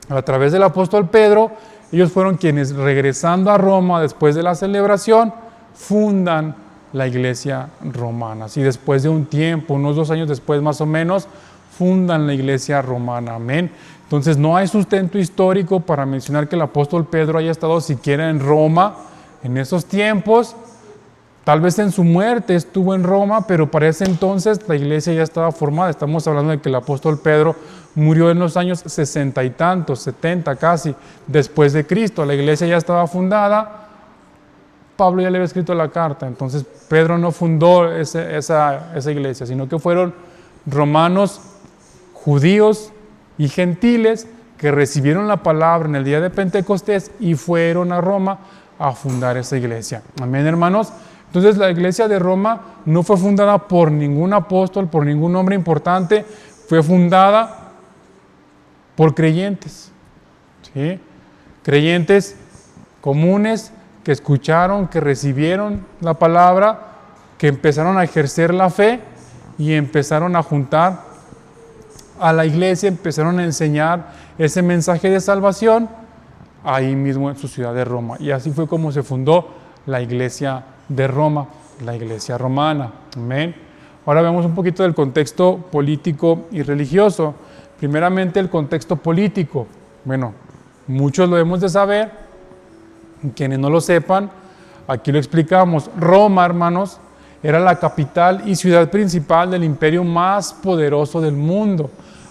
a través del apóstol Pedro, ellos fueron quienes, regresando a Roma después de la celebración, fundan la iglesia romana. Así después de un tiempo, unos 2 años después más o menos, fundan la iglesia romana. Amén. Entonces no hay sustento histórico para mencionar que el apóstol Pedro haya estado siquiera en Roma en esos tiempos, Tal vez en su muerte estuvo en Roma, pero para ese entonces la iglesia ya estaba formada. Estamos hablando de que el apóstol Pedro murió en los años 60 y tantos, 70 casi, después de Cristo. La iglesia ya estaba fundada. Pablo ya le había escrito la carta, entonces Pedro no fundó esa iglesia, sino que fueron romanos, judíos y gentiles que recibieron la palabra en el día de Pentecostés y fueron a Roma a fundar esa iglesia. Amén, hermanos. Entonces la iglesia de Roma no fue fundada por ningún apóstol, por ningún hombre importante, fue fundada por creyentes, ¿sí? Creyentes comunes que escucharon, que recibieron la palabra, que empezaron a ejercer la fe y empezaron a juntar a la iglesia, empezaron a enseñar ese mensaje de salvación ahí mismo en su ciudad de Roma. Y así fue como se fundó la iglesia de Roma, la iglesia romana. Amén. Ahora vemos un poquito del contexto político y religioso. Primeramente el contexto político. Bueno, muchos lo debemos de saber. Quienes no lo sepan, aquí lo explicamos. Roma, hermanos, era la capital y ciudad principal del imperio más poderoso del mundo.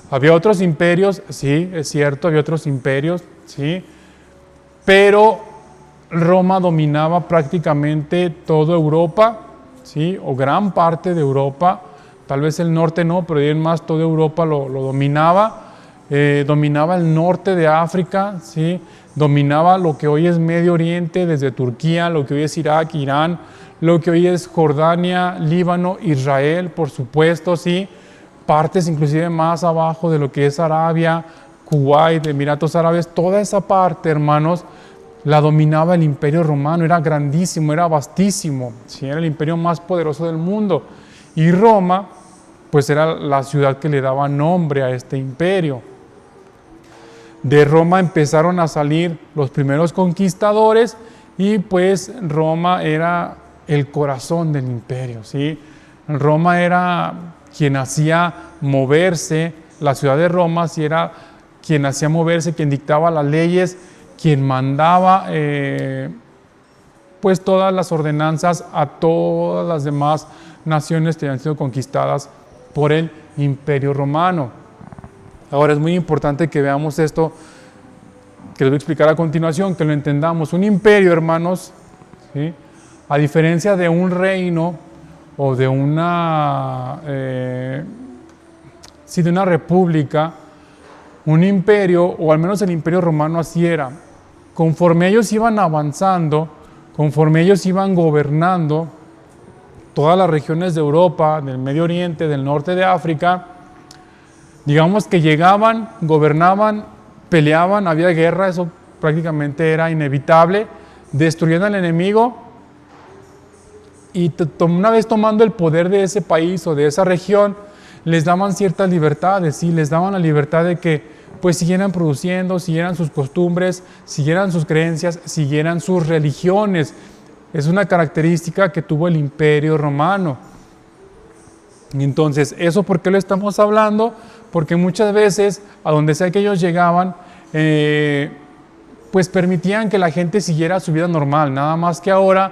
Había otros imperios, sí, es cierto, había otros imperios, sí, pero Roma dominaba prácticamente toda Europa, sí, o gran parte de Europa. Tal vez el norte no, pero bien más toda Europa lo dominaba. Dominaba el norte de África, ¿sí? Dominaba lo que hoy es Medio Oriente, desde Turquía, lo que hoy es Irak, Irán, lo que hoy es Jordania, Líbano, Israel, por supuesto, ¿sí? Partes inclusive más abajo de lo que es Arabia, Kuwait, Emiratos Árabes, toda esa parte, hermanos, la dominaba el imperio romano, era grandísimo, era vastísimo, ¿sí? Era el imperio más poderoso del mundo. Y Roma, pues era la ciudad que le daba nombre a este imperio. De Roma empezaron a salir los primeros conquistadores y pues Roma era el corazón del imperio, ¿sí? Roma era quien hacía moverse, la ciudad de Roma sí era quien hacía moverse, quien dictaba las leyes, quien mandaba pues todas las ordenanzas a todas las demás naciones que habían sido conquistadas por el imperio romano. Ahora es muy importante que veamos esto, que les voy a explicar a continuación, que lo entendamos. Un imperio, hermanos, ¿sí? A diferencia de un reino o de una república, un imperio, o al menos el imperio romano así era, conforme ellos iban avanzando, conforme ellos iban gobernando todas las regiones de Europa, del Medio Oriente, del norte de África, digamos que llegaban, gobernaban, peleaban, había guerra, eso prácticamente era inevitable, destruían al enemigo y una vez tomando el poder de ese país o de esa región, les daban ciertas libertades, ¿sí? Les daban la libertad de que pues siguieran produciendo, siguieran sus costumbres, siguieran sus creencias, siguieran sus religiones. Es una característica que tuvo el imperio romano. Entonces, ¿eso por qué lo estamos hablando? Porque muchas veces, a donde sea que ellos llegaban, pues permitían que la gente siguiera su vida normal, nada más que ahora,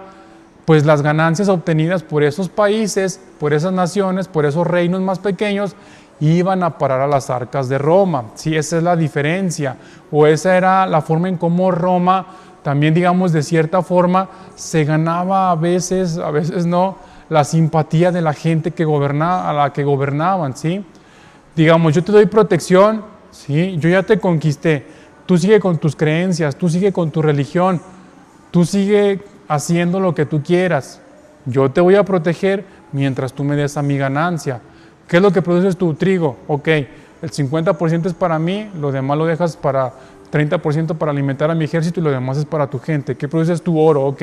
pues las ganancias obtenidas por esos países, por esas naciones, por esos reinos más pequeños, iban a parar a las arcas de Roma. Sí, esa es la diferencia, o esa era la forma en cómo Roma, también digamos de cierta forma, se ganaba a veces no, la simpatía de la gente que gobernaba, a la que gobernaban, ¿sí? Digamos, yo te doy protección, ¿sí? Yo ya te conquisté, tú sigue con tus creencias, tú sigue con tu religión, tú sigue haciendo lo que tú quieras, yo te voy a proteger mientras tú me des a mi ganancia. ¿Qué es lo que produces tu trigo? Ok, el 50% es para mí, lo demás lo dejas para 30% para alimentar a mi ejército y lo demás es para tu gente. ¿Qué produces tu oro? Ok,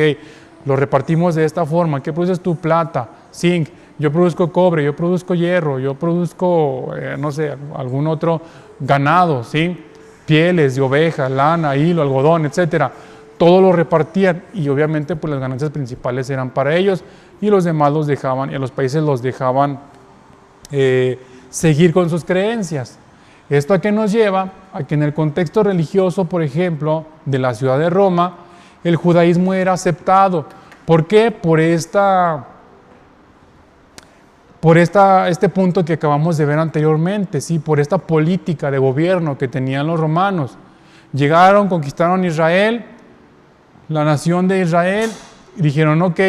lo repartimos de esta forma. ¿Qué produces tu plata? Zinc. Yo produzco cobre, yo produzco hierro, yo produzco, no sé, algún otro ganado, ¿sí? Pieles de oveja, lana, hilo, algodón, etcétera. Todo lo repartían y obviamente pues las ganancias principales eran para ellos y los demás los dejaban, y a los países los dejaban seguir con sus creencias. ¿Esto a qué nos lleva? A que en el contexto religioso, por ejemplo, de la ciudad de Roma, el judaísmo era aceptado. ¿Por qué? Por este punto que acabamos de ver anteriormente, ¿sí? Por esta política de gobierno que tenían los romanos. Llegaron, conquistaron Israel, la nación de Israel, y dijeron, ok,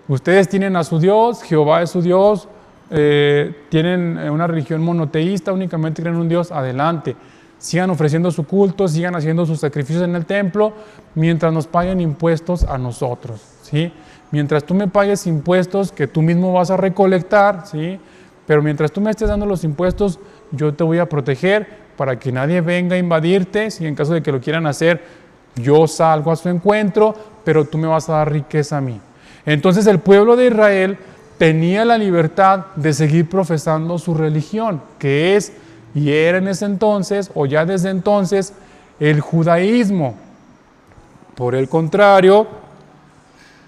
ustedes tienen a su Dios, Jehová es su Dios, tienen una religión monoteísta, únicamente creen en un Dios, adelante. Sigan ofreciendo su culto, sigan haciendo sus sacrificios en el templo, mientras nos paguen impuestos a nosotros, ¿sí? Mientras tú me pagues impuestos que tú mismo vas a recolectar, ¿sí? Pero mientras tú me estés dando los impuestos, yo te voy a proteger para que nadie venga a invadirte, si en caso de que lo quieran hacer, yo salgo a su encuentro, pero tú me vas a dar riqueza a mí. Entonces el pueblo de Israel tenía la libertad de seguir profesando su religión, que es, y era en ese entonces, o ya desde entonces, el judaísmo. Por el contrario,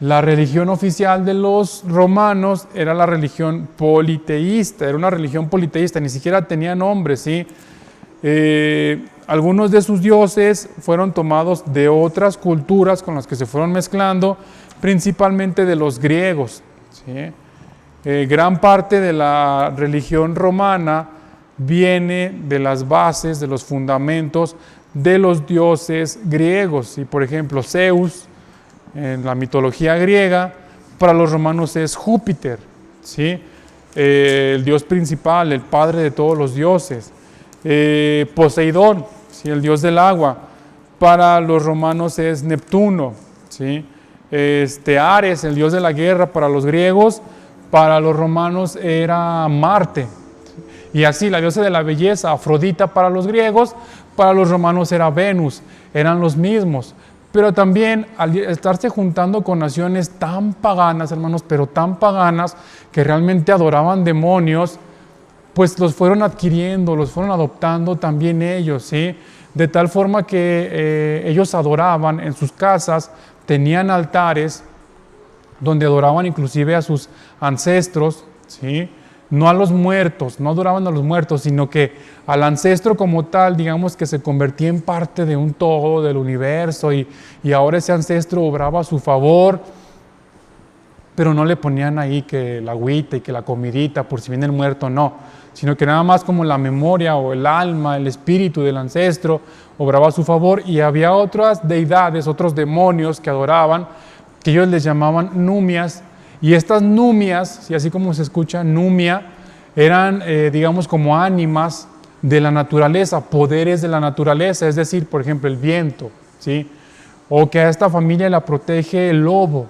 la religión oficial de los romanos era la religión politeísta, era una religión politeísta, ni siquiera tenía nombre, ¿sí? Algunos de sus dioses fueron tomados de otras culturas con las que se fueron mezclando, principalmente de los griegos, ¿sí? Gran parte de la religión romana viene de las bases, de los fundamentos de los dioses griegos, y por ejemplo Zeus, en la mitología griega, para los romanos es Júpiter, ¿sí? El dios principal, el padre de todos los dioses. Poseidón, ¿sí? El dios del agua, para los romanos es Neptuno, ¿sí? Ares, el dios de la guerra, para los griegos, para los romanos era Marte. Y así, la diosa de la belleza, Afrodita, para los griegos, para los romanos era Venus, eran los mismos. Pero también al estarse juntando con naciones tan paganas, hermanos, pero tan paganas, que realmente adoraban demonios, pues los fueron adquiriendo, los fueron adoptando también ellos, ¿sí? De tal forma que ellos adoraban en sus casas, tenían altares donde adoraban inclusive a sus ancestros, ¿sí? No a los muertos, no adoraban a los muertos, sino que al ancestro como tal, digamos que se convertía en parte de un todo, del universo, y ahora ese ancestro obraba a su favor, pero no le ponían ahí que la agüita y que la comidita por si viene el muerto, no, sino que nada más como la memoria o el alma, el espíritu del ancestro obraba a su favor, y había otras deidades, otros demonios que adoraban, que ellos les llamaban numias. Y estas numias, y así como se escucha, numia, eran, digamos, como ánimas de la naturaleza, poderes de la naturaleza, es decir, por ejemplo, el viento, ¿sí? O que a esta familia la protege el lobo,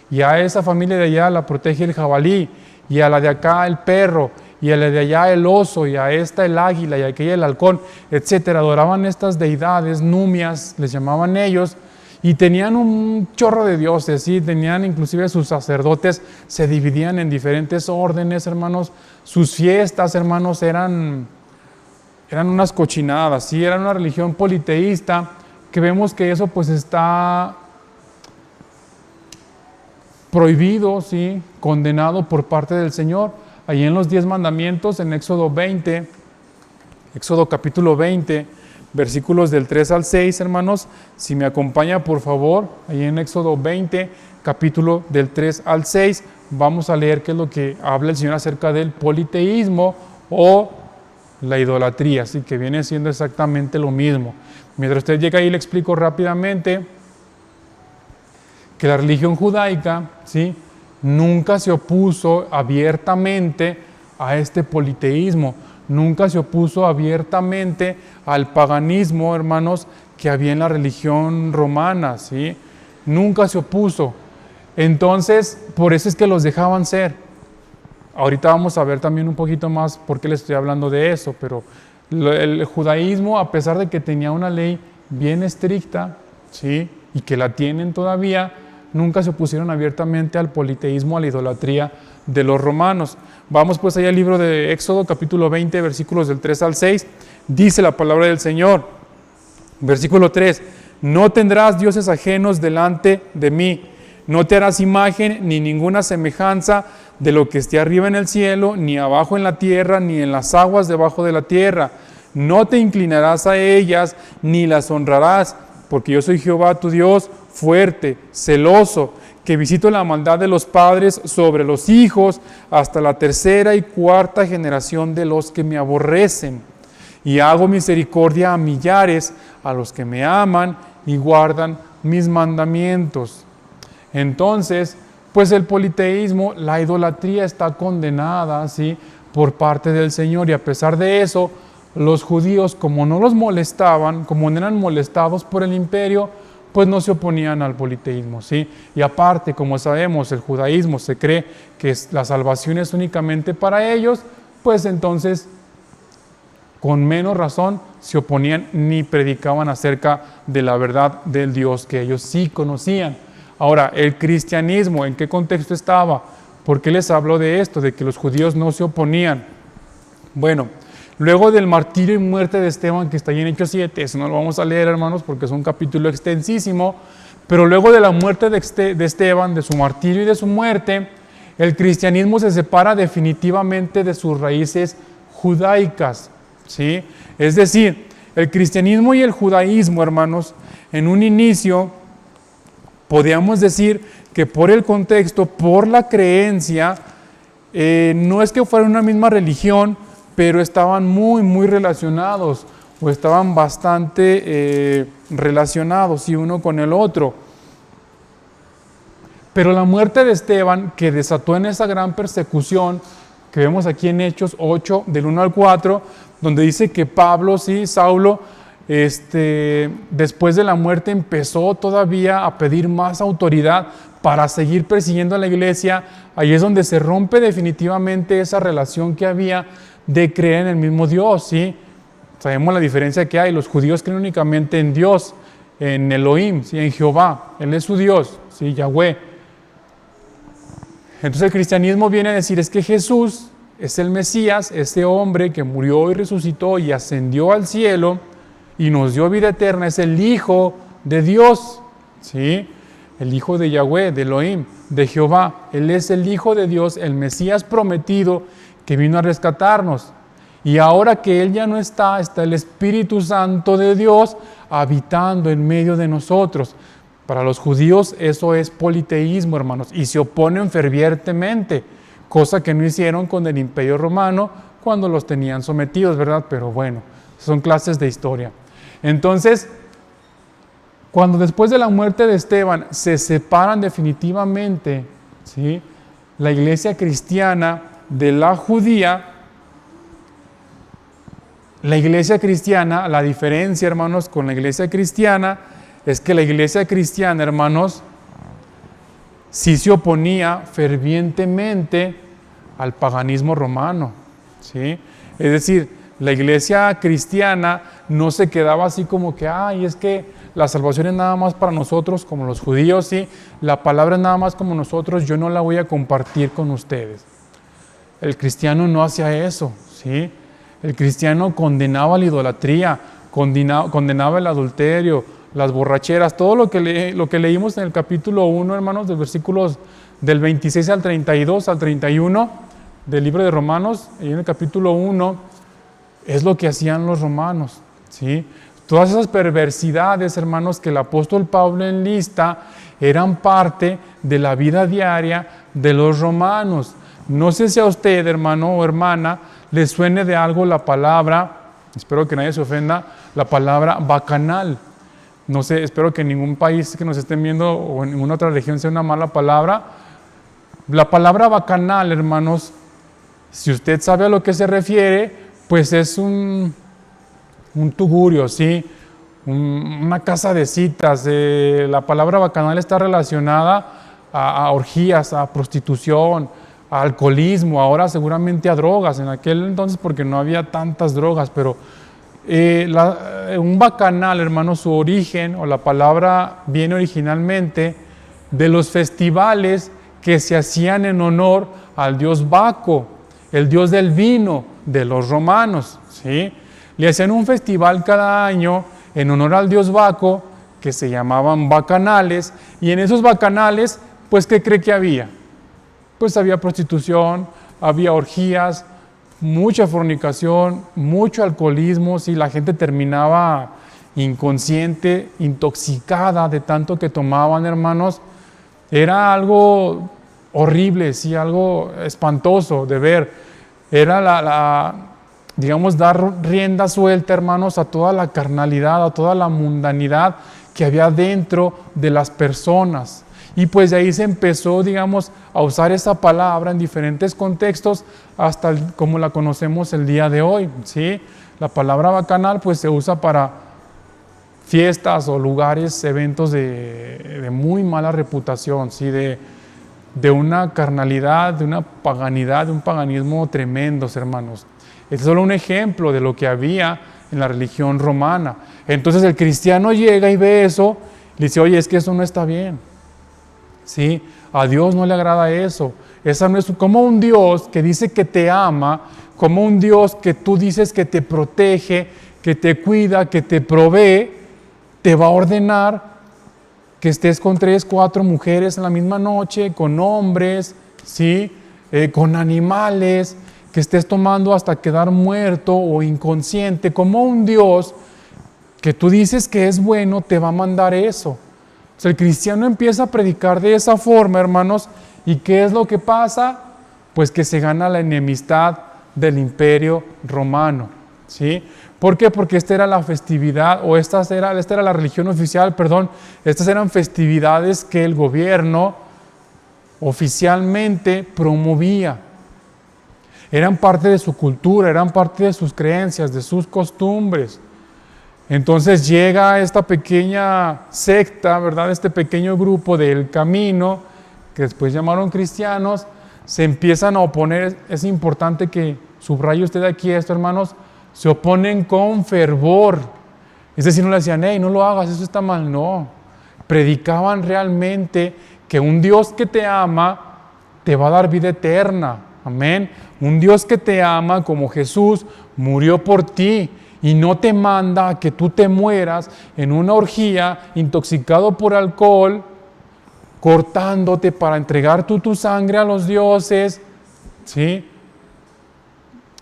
y a esa familia de allá la protege el jabalí, y a la de acá el perro, y a la de allá el oso, y a esta el águila, y a aquella el halcón, etc. Adoraban estas deidades, numias, les llamaban ellos, y tenían un chorro de dioses, ¿sí? Tenían inclusive sus sacerdotes, se dividían en diferentes órdenes, hermanos. Sus fiestas, hermanos, eran unas cochinadas, ¿sí? Era una religión politeísta, que vemos que eso pues está prohibido, ¿sí? Condenado por parte del Señor. Allí en los 10 mandamientos, en Éxodo capítulo 20, versículos del 3 al 6, hermanos, si me acompaña por favor, ahí en Éxodo 20, capítulo del 3 al 6, vamos a leer qué es lo que habla el Señor acerca del politeísmo o la idolatría, así que viene siendo exactamente lo mismo. Mientras usted llega ahí, le explico rápidamente que la religión judaica, ¿sí?, nunca se opuso abiertamente a este politeísmo, nunca se opuso abiertamente al paganismo, hermanos, que había en la religión romana, ¿sí? Nunca se opuso. Entonces, por eso es que los dejaban ser. Ahorita vamos a ver también un poquito más por qué les estoy hablando de eso, pero el judaísmo, a pesar de que tenía una ley bien estricta, ¿sí?, y que la tienen todavía, nunca se opusieron abiertamente al politeísmo, a la idolatría de los romanos. Vamos pues allá al libro de Éxodo, capítulo 20, versículos del 3 al 6. Dice la palabra del Señor, versículo 3, no tendrás dioses ajenos delante de mí, no te harás imagen ni ninguna semejanza de lo que esté arriba en el cielo, ni abajo en la tierra, ni en las aguas debajo de la tierra. No te inclinarás a ellas, ni las honrarás, porque yo soy Jehová tu Dios, fuerte, celoso, que visito la maldad de los padres sobre los hijos hasta la tercera y cuarta generación de los que me aborrecen. Y hago misericordia a millares, a los que me aman y guardan mis mandamientos. Entonces, pues el politeísmo, la idolatría está condenada, ¿sí?, por parte del Señor. Y a pesar de eso, los judíos, como no los molestaban, como no eran molestados por el imperio, pues no se oponían al politeísmo, ¿sí? Y aparte, como sabemos, el judaísmo se cree que la salvación es únicamente para ellos, pues entonces, con menos razón, se oponían ni predicaban acerca de la verdad del Dios que ellos sí conocían. Ahora, el cristianismo, ¿en qué contexto estaba? ¿Por qué les hablo de esto? De que los judíos no se oponían. Bueno, luego del martirio y muerte de Esteban, que está ahí en Hechos 7, eso no lo vamos a leer, hermanos, porque es un capítulo extensísimo, pero luego de la muerte de Esteban, de su martirio y de su muerte, el cristianismo se separa definitivamente de sus raíces judaicas, ¿sí? Es decir, el cristianismo y el judaísmo, hermanos, en un inicio, podríamos decir que por el contexto, por la creencia, no es que fueran una misma religión, pero estaban muy relacionados, o estaban bastante relacionados, ¿sí?, uno con el otro. Pero la muerte de Esteban, que desató en esa gran persecución, que vemos aquí en Hechos 8, del 1 al 4, donde dice que Pablo, sí, Saulo, después de la muerte empezó todavía a pedir más autoridad para seguir persiguiendo a la iglesia. Ahí es donde se rompe definitivamente esa relación que había de creer en el mismo Dios, ¿sí? Sabemos la diferencia que hay. Los judíos creen únicamente en Dios, en Elohim, ¿sí?, en Jehová. Él es su Dios, ¿sí?, Yahweh. Entonces el cristianismo viene a decir es que Jesús es el Mesías, ese hombre que murió y resucitó y ascendió al cielo y nos dio vida eterna, es el Hijo de Dios, ¿sí?, el Hijo de Yahweh, de Elohim, de Jehová. Él es el Hijo de Dios, el Mesías prometido que vino a rescatarnos. Y ahora que Él ya no está, está el Espíritu Santo de Dios habitando en medio de nosotros. Para los judíos eso es politeísmo, hermanos, y se oponen fervientemente, cosa que no hicieron con el Imperio Romano cuando los tenían sometidos, ¿verdad? Pero bueno, son clases de historia. Entonces, cuando después de la muerte de Esteban se separan definitivamente, ¿sí?, la iglesia cristiana de la judía, la iglesia cristiana, la diferencia, hermanos, con la iglesia cristiana es que la iglesia cristiana, hermanos, sí se oponía fervientemente al paganismo romano, ¿sí? Es decir, la iglesia cristiana no se quedaba así como que, ay, es que la salvación es nada más para nosotros, como los judíos, ¿sí? La palabra es nada más como nosotros, yo no la voy a compartir con ustedes. El cristiano no hacía eso, ¿sí? El cristiano condenaba la idolatría, condenaba el adulterio, las borracheras, todo lo que leímos en el capítulo 1, hermanos, de versículos del 26 al 32 al 31 del libro de Romanos, y en el capítulo 1, es lo que hacían los romanos, ¿sí? Todas esas perversidades, hermanos, que el apóstol Pablo enlista, eran parte de la vida diaria de los romanos. No sé si a usted, hermano o hermana, le suene de algo la palabra, espero que nadie se ofenda, la palabra bacanal. No sé, espero que en ningún país que nos estén viendo o en ninguna otra región sea una mala palabra. La palabra bacanal, hermanos, si usted sabe a lo que se refiere, pues es un tugurio, ¿sí? Una casa de citas. La palabra bacanal está relacionada a orgías, a prostitución, a alcoholismo, ahora seguramente a drogas. En aquel entonces porque no había tantas drogas, pero un bacanal, hermanos, su origen o la palabra viene originalmente de los festivales que se hacían en honor al dios Baco, el dios del vino de los romanos, ¿sí? Le hacían un festival cada año en honor al dios Baco, que se llamaban bacanales, y en esos bacanales, pues, ¿qué cree que había? Pues había prostitución, había orgías, mucha fornicación, mucho alcoholismo, sí, la gente terminaba inconsciente, intoxicada de tanto que tomaban, hermanos. Era algo horrible, sí, algo espantoso de ver. Era digamos, dar rienda suelta, hermanos, a toda la carnalidad, a toda la mundanidad que había dentro de las personas. Y pues de ahí se empezó, digamos, a usar esa palabra en diferentes contextos hasta como la conocemos el día de hoy, ¿sí? La palabra bacanal pues se usa para fiestas o lugares, eventos de muy mala reputación, ¿sí? De una carnalidad, de una paganidad, de un paganismo tremendos, hermanos. Es solo un ejemplo de lo que había en la religión romana. Entonces el cristiano llega y ve eso, y dice, oye, es que eso no está bien. ¿Sí? A Dios no le agrada eso. Esa no es como un Dios que dice que te ama, como un Dios que tú dices que te protege, que te cuida, que te provee, te va a ordenar que estés con 3, 4 mujeres en la misma noche, con hombres, ¿sí? Con animales, que estés tomando hasta quedar muerto o inconsciente, como un Dios que tú dices que es bueno, te va a mandar eso. O sea, el cristiano empieza a predicar de esa forma, hermanos, ¿y qué es lo que pasa? Pues que se gana la enemistad del Imperio Romano, ¿sí? ¿Por qué? Porque esta era la festividad, o esta era la religión oficial, perdón, estas eran festividades que el gobierno oficialmente promovía. Eran parte de su cultura, eran parte de sus creencias, de sus costumbres. Entonces llega esta pequeña secta, ¿verdad? Este pequeño grupo del camino, que después llamaron cristianos, se empiezan a oponer. Es importante que subraye usted aquí esto, hermanos, se oponen con fervor. Es decir, no le decían, hey, no lo hagas, eso está mal, no. Predicaban realmente que un Dios que te ama te va a dar vida eterna, amén. Un Dios que te ama como Jesús murió por ti y no te manda a que tú te mueras en una orgía, intoxicado por alcohol, cortándote para entregar tú tu sangre a los dioses, ¿sí?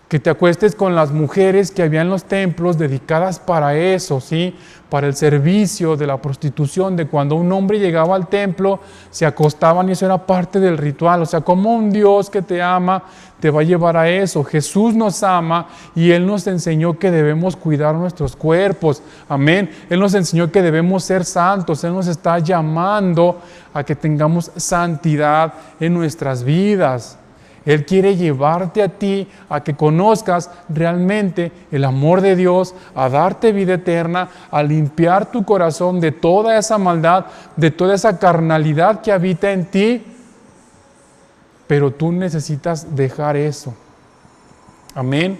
Que te acuestes con las mujeres que había en los templos dedicadas para eso, ¿sí? Para el servicio de la prostitución, de cuando un hombre llegaba al templo, se acostaban y eso era parte del ritual. O sea, como un Dios que te ama te va a llevar a eso. Jesús nos ama y Él nos enseñó que debemos cuidar nuestros cuerpos. Amén. Él nos enseñó que debemos ser santos. Él nos está llamando a que tengamos santidad en nuestras vidas. Él quiere llevarte a ti a que conozcas realmente el amor de Dios, a darte vida eterna, a limpiar tu corazón de toda esa maldad, de toda esa carnalidad que habita en ti. Pero tú necesitas dejar eso. Amén.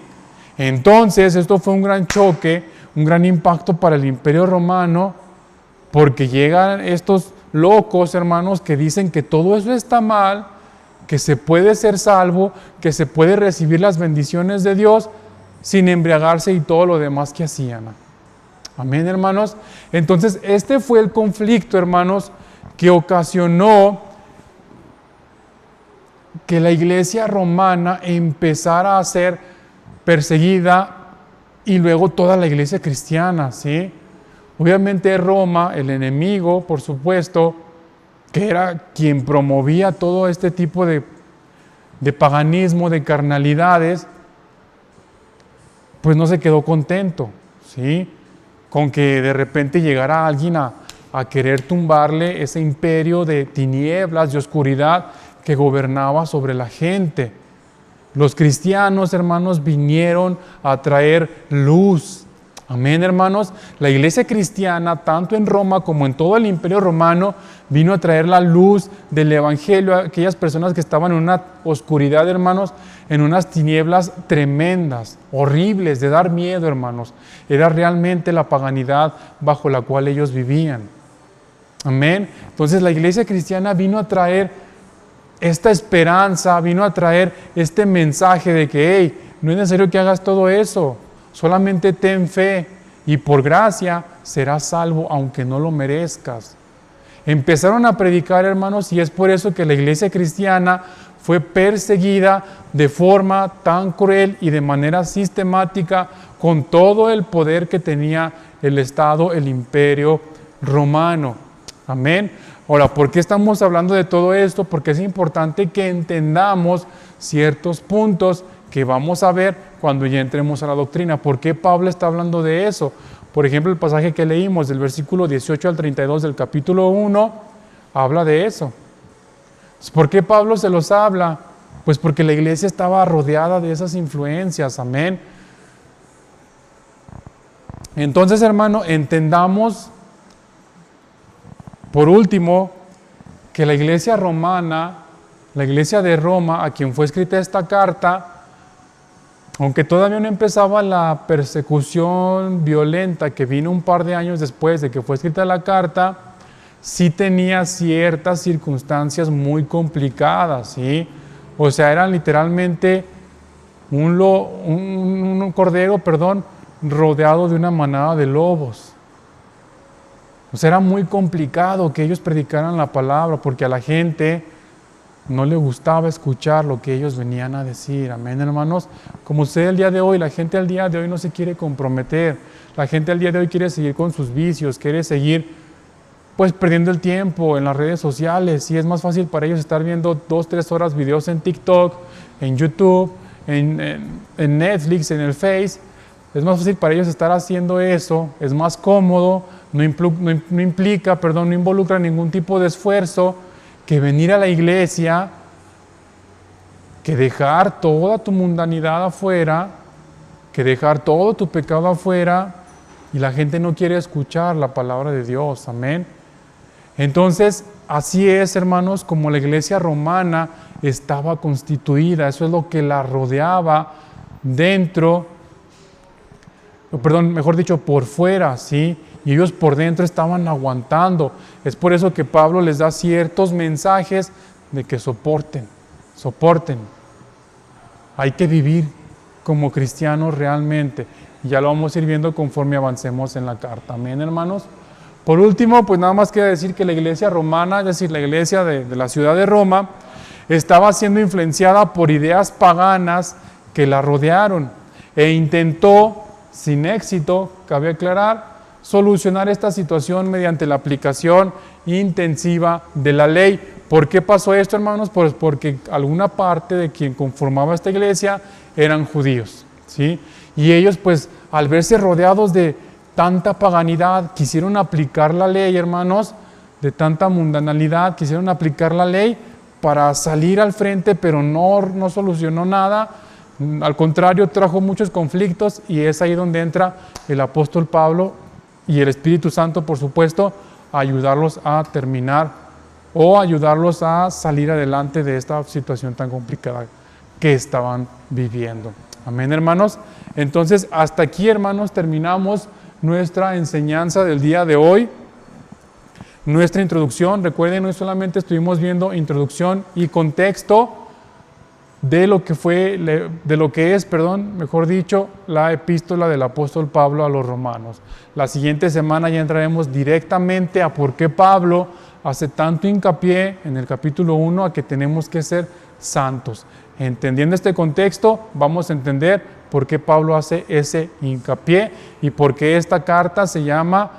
Entonces, esto fue un gran choque, un gran impacto para el Imperio Romano, porque llegan estos locos, hermanos, que dicen que todo eso está mal, que se puede ser salvo, que se puede recibir las bendiciones de Dios sin embriagarse y todo lo demás que hacían. Amén, hermanos. Entonces, este fue el conflicto, hermanos, que ocasionó que la iglesia romana empezara a ser perseguida y luego toda la iglesia cristiana, ¿sí? Obviamente Roma, el enemigo, por supuesto, que era quien promovía todo este tipo de paganismo, de carnalidades, pues no se quedó contento, ¿sí? Con que de repente llegara alguien a querer tumbarle ese imperio de tinieblas, de oscuridad que gobernaba sobre la gente. Los cristianos, hermanos, vinieron a traer luz. Amén, hermanos. La iglesia cristiana, tanto en Roma como en todo el Imperio Romano, vino a traer la luz del Evangelio a aquellas personas que estaban en una oscuridad, hermanos, en unas tinieblas tremendas, horribles, de dar miedo, hermanos. Era realmente la paganidad bajo la cual ellos vivían. Amén. Entonces la iglesia cristiana vino a traer esta esperanza, vino a traer este mensaje de que, hey, no es necesario que hagas todo eso. Solamente ten fe y por gracia serás salvo aunque no lo merezcas. Empezaron a predicar, hermanos, y es por eso que la iglesia cristiana fue perseguida de forma tan cruel y de manera sistemática con todo el poder que tenía el Estado, el Imperio Romano. Amén. Ahora, ¿por qué estamos hablando de todo esto? Porque es importante que entendamos ciertos puntos que vamos a ver cuando ya entremos a la doctrina. ¿Por qué Pablo está hablando de eso? Por ejemplo, el pasaje que leímos del versículo 18 al 32 del capítulo 1 habla de eso. ¿Por qué Pablo se los habla? Pues porque la iglesia estaba rodeada de esas influencias. Amén. Entonces, hermano, entendamos, por último, que la iglesia romana, la iglesia de Roma, a quien fue escrita esta carta, aunque todavía no empezaba la persecución violenta que vino un par de años después de que fue escrita la carta, sí tenía ciertas circunstancias muy complicadas, ¿sí? O sea, eran literalmente un cordero, rodeado de una manada de lobos. O sea, era muy complicado que ellos predicaran la palabra porque a la gente no le gustaba escuchar lo que ellos venían a decir. Amén, hermanos. Como usted el día de hoy, la gente al día de hoy no se quiere comprometer. La gente al día de hoy quiere seguir con sus vicios, quiere seguir pues perdiendo el tiempo en las redes sociales. Y es más fácil para ellos estar viendo 2-3 horas videos en TikTok, en YouTube, en Netflix, en el Face. Es más fácil para ellos estar haciendo eso, es más cómodo, no involucra ningún tipo de esfuerzo que venir a la iglesia, que dejar toda tu mundanidad afuera, que dejar todo tu pecado afuera, y la gente no quiere escuchar la palabra de Dios. Amén. Entonces, así es, hermanos, como la iglesia romana estaba constituida. Eso es lo que la rodeaba por fuera, ¿sí? Y ellos por dentro estaban aguantando. Es por eso que Pablo les da ciertos mensajes de que soporten. Hay que vivir como cristianos realmente. Y ya lo vamos a ir viendo conforme avancemos en la carta. Amén, hermanos. Por último, pues nada más queda decir que la iglesia romana, es decir, la iglesia de la ciudad de Roma, estaba siendo influenciada por ideas paganas que la rodearon e intentó, sin éxito, cabe aclarar, solucionar esta situación mediante la aplicación intensiva de la ley. ¿Por qué pasó esto, hermanos? Pues porque alguna parte de quien conformaba esta iglesia eran judíos, ¿sí? Y ellos, pues, al verse rodeados de tanta paganidad, quisieron aplicar la ley, hermanos, de tanta mundanalidad, quisieron aplicar la ley para salir al frente, pero no solucionó nada. Al contrario, trajo muchos conflictos, y es ahí donde entra el apóstol Pablo y el Espíritu Santo, por supuesto, a ayudarlos a terminar o ayudarlos a salir adelante de esta situación tan complicada que estaban viviendo. Amén, hermanos. Entonces, hasta aquí, hermanos, terminamos nuestra enseñanza del día de hoy. Nuestra introducción, recuerden, no solamente estuvimos viendo introducción y contexto de lo que es, la epístola del apóstol Pablo a los romanos. La siguiente semana ya entraremos directamente a por qué Pablo hace tanto hincapié en el capítulo 1 a que tenemos que ser santos. Entendiendo este contexto, vamos a entender por qué Pablo hace ese hincapié y por qué esta carta se llama,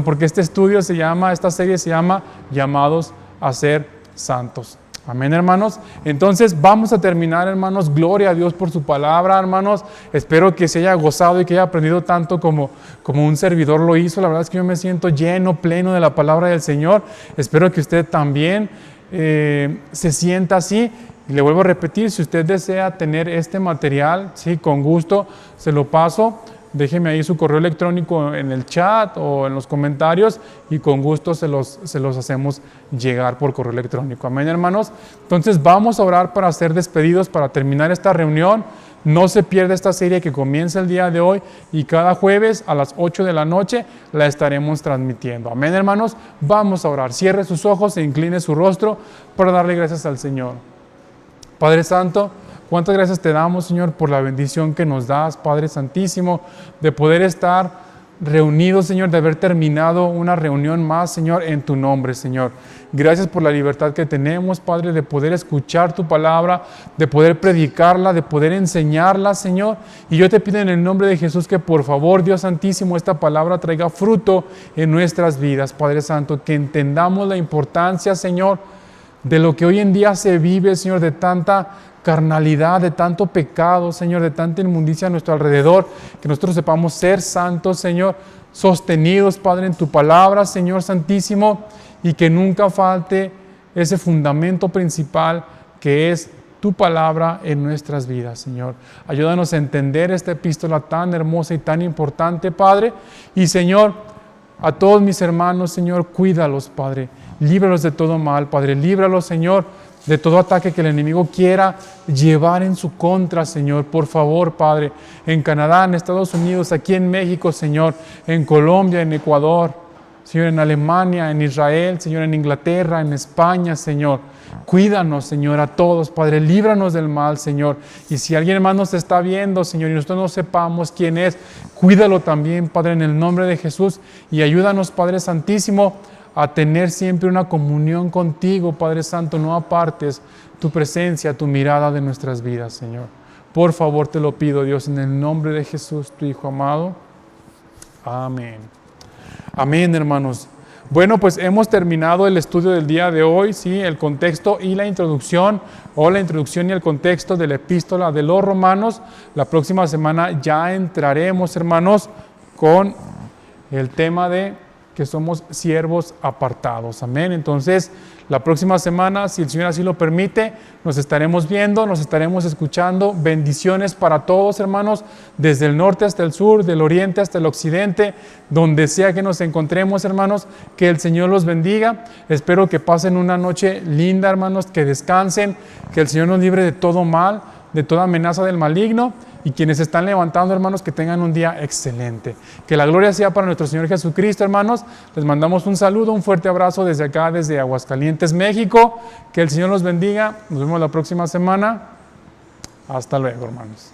porque esta serie se llama Llamados a ser santos. Amén, hermanos. Entonces vamos a terminar, hermanos. Gloria a Dios por su palabra, hermanos. Espero que se haya gozado y que haya aprendido tanto como un servidor lo hizo. La verdad es que yo me siento lleno, pleno de la palabra del Señor. Espero que usted también se sienta así. Y le vuelvo a repetir, si usted desea tener este material, sí, con gusto se lo paso. Déjeme ahí su correo electrónico en el chat o en los comentarios y con gusto se los hacemos llegar por correo electrónico. Amén, hermanos. Entonces vamos a orar para ser despedidos, para terminar esta reunión. No se pierda esta serie que comienza el día de hoy y cada jueves a las 8 de la noche la estaremos transmitiendo. Amén, hermanos. Vamos a orar. Cierre sus ojos e incline su rostro para darle gracias al Señor. Padre Santo, cuántas gracias te damos, Señor, por la bendición que nos das, Padre Santísimo, de poder estar reunidos, Señor, de haber terminado una reunión más, Señor, en tu nombre, Señor. Gracias por la libertad que tenemos, Padre, de poder escuchar tu palabra, de poder predicarla, de poder enseñarla, Señor. Y yo te pido en el nombre de Jesús que por favor, Dios Santísimo, esta palabra traiga fruto en nuestras vidas, Padre Santo, que entendamos la importancia, Señor, de lo que hoy en día se vive, Señor, de tanta carnalidad, de tanto pecado, Señor, de tanta inmundicia a nuestro alrededor, que nosotros sepamos ser santos, Señor, sostenidos, Padre, en tu palabra, Señor Santísimo, y que nunca falte ese fundamento principal que es tu palabra en nuestras vidas, Señor. Ayúdanos a entender esta epístola tan hermosa y tan importante, Padre, y Señor, a todos mis hermanos, Señor, cuídalos, Padre, líbralos de todo mal, Padre, líbralos, Señor, de todo ataque que el enemigo quiera llevar en su contra, Señor. Por favor, Padre, en Canadá, en Estados Unidos, aquí en México, Señor, en Colombia, en Ecuador, Señor, en Alemania, en Israel, Señor, en Inglaterra, en España, Señor. Cuídanos, Señor, a todos, Padre, líbranos del mal, Señor. Y si alguien más nos está viendo, Señor, y nosotros no sepamos quién es, cuídalo también, Padre, en el nombre de Jesús. Y ayúdanos, Padre Santísimo, a tener siempre una comunión contigo, Padre Santo. No apartes tu presencia, tu mirada de nuestras vidas, Señor. Por favor, te lo pido, Dios, en el nombre de Jesús, tu Hijo amado. Amén. Amén, hermanos. Bueno, pues hemos terminado el estudio del día de hoy, ¿sí? El contexto y la introducción, o la introducción y el contexto de la epístola de los Romanos. La próxima semana ya entraremos, hermanos, con el tema de que somos siervos apartados. Amén. Entonces, la próxima semana, si el Señor así lo permite, nos estaremos viendo, nos estaremos escuchando. Bendiciones para todos, hermanos, desde el norte hasta el sur, del oriente hasta el occidente, donde sea que nos encontremos, hermanos, que el Señor los bendiga. Espero que pasen una noche linda, hermanos, que descansen, que el Señor nos libre de todo mal, de toda amenaza del maligno. Y quienes se están levantando, hermanos, que tengan un día excelente. Que la gloria sea para nuestro Señor Jesucristo, hermanos. Les mandamos un saludo, un fuerte abrazo desde acá, desde Aguascalientes, México. Que el Señor los bendiga. Nos vemos la próxima semana. Hasta luego, hermanos.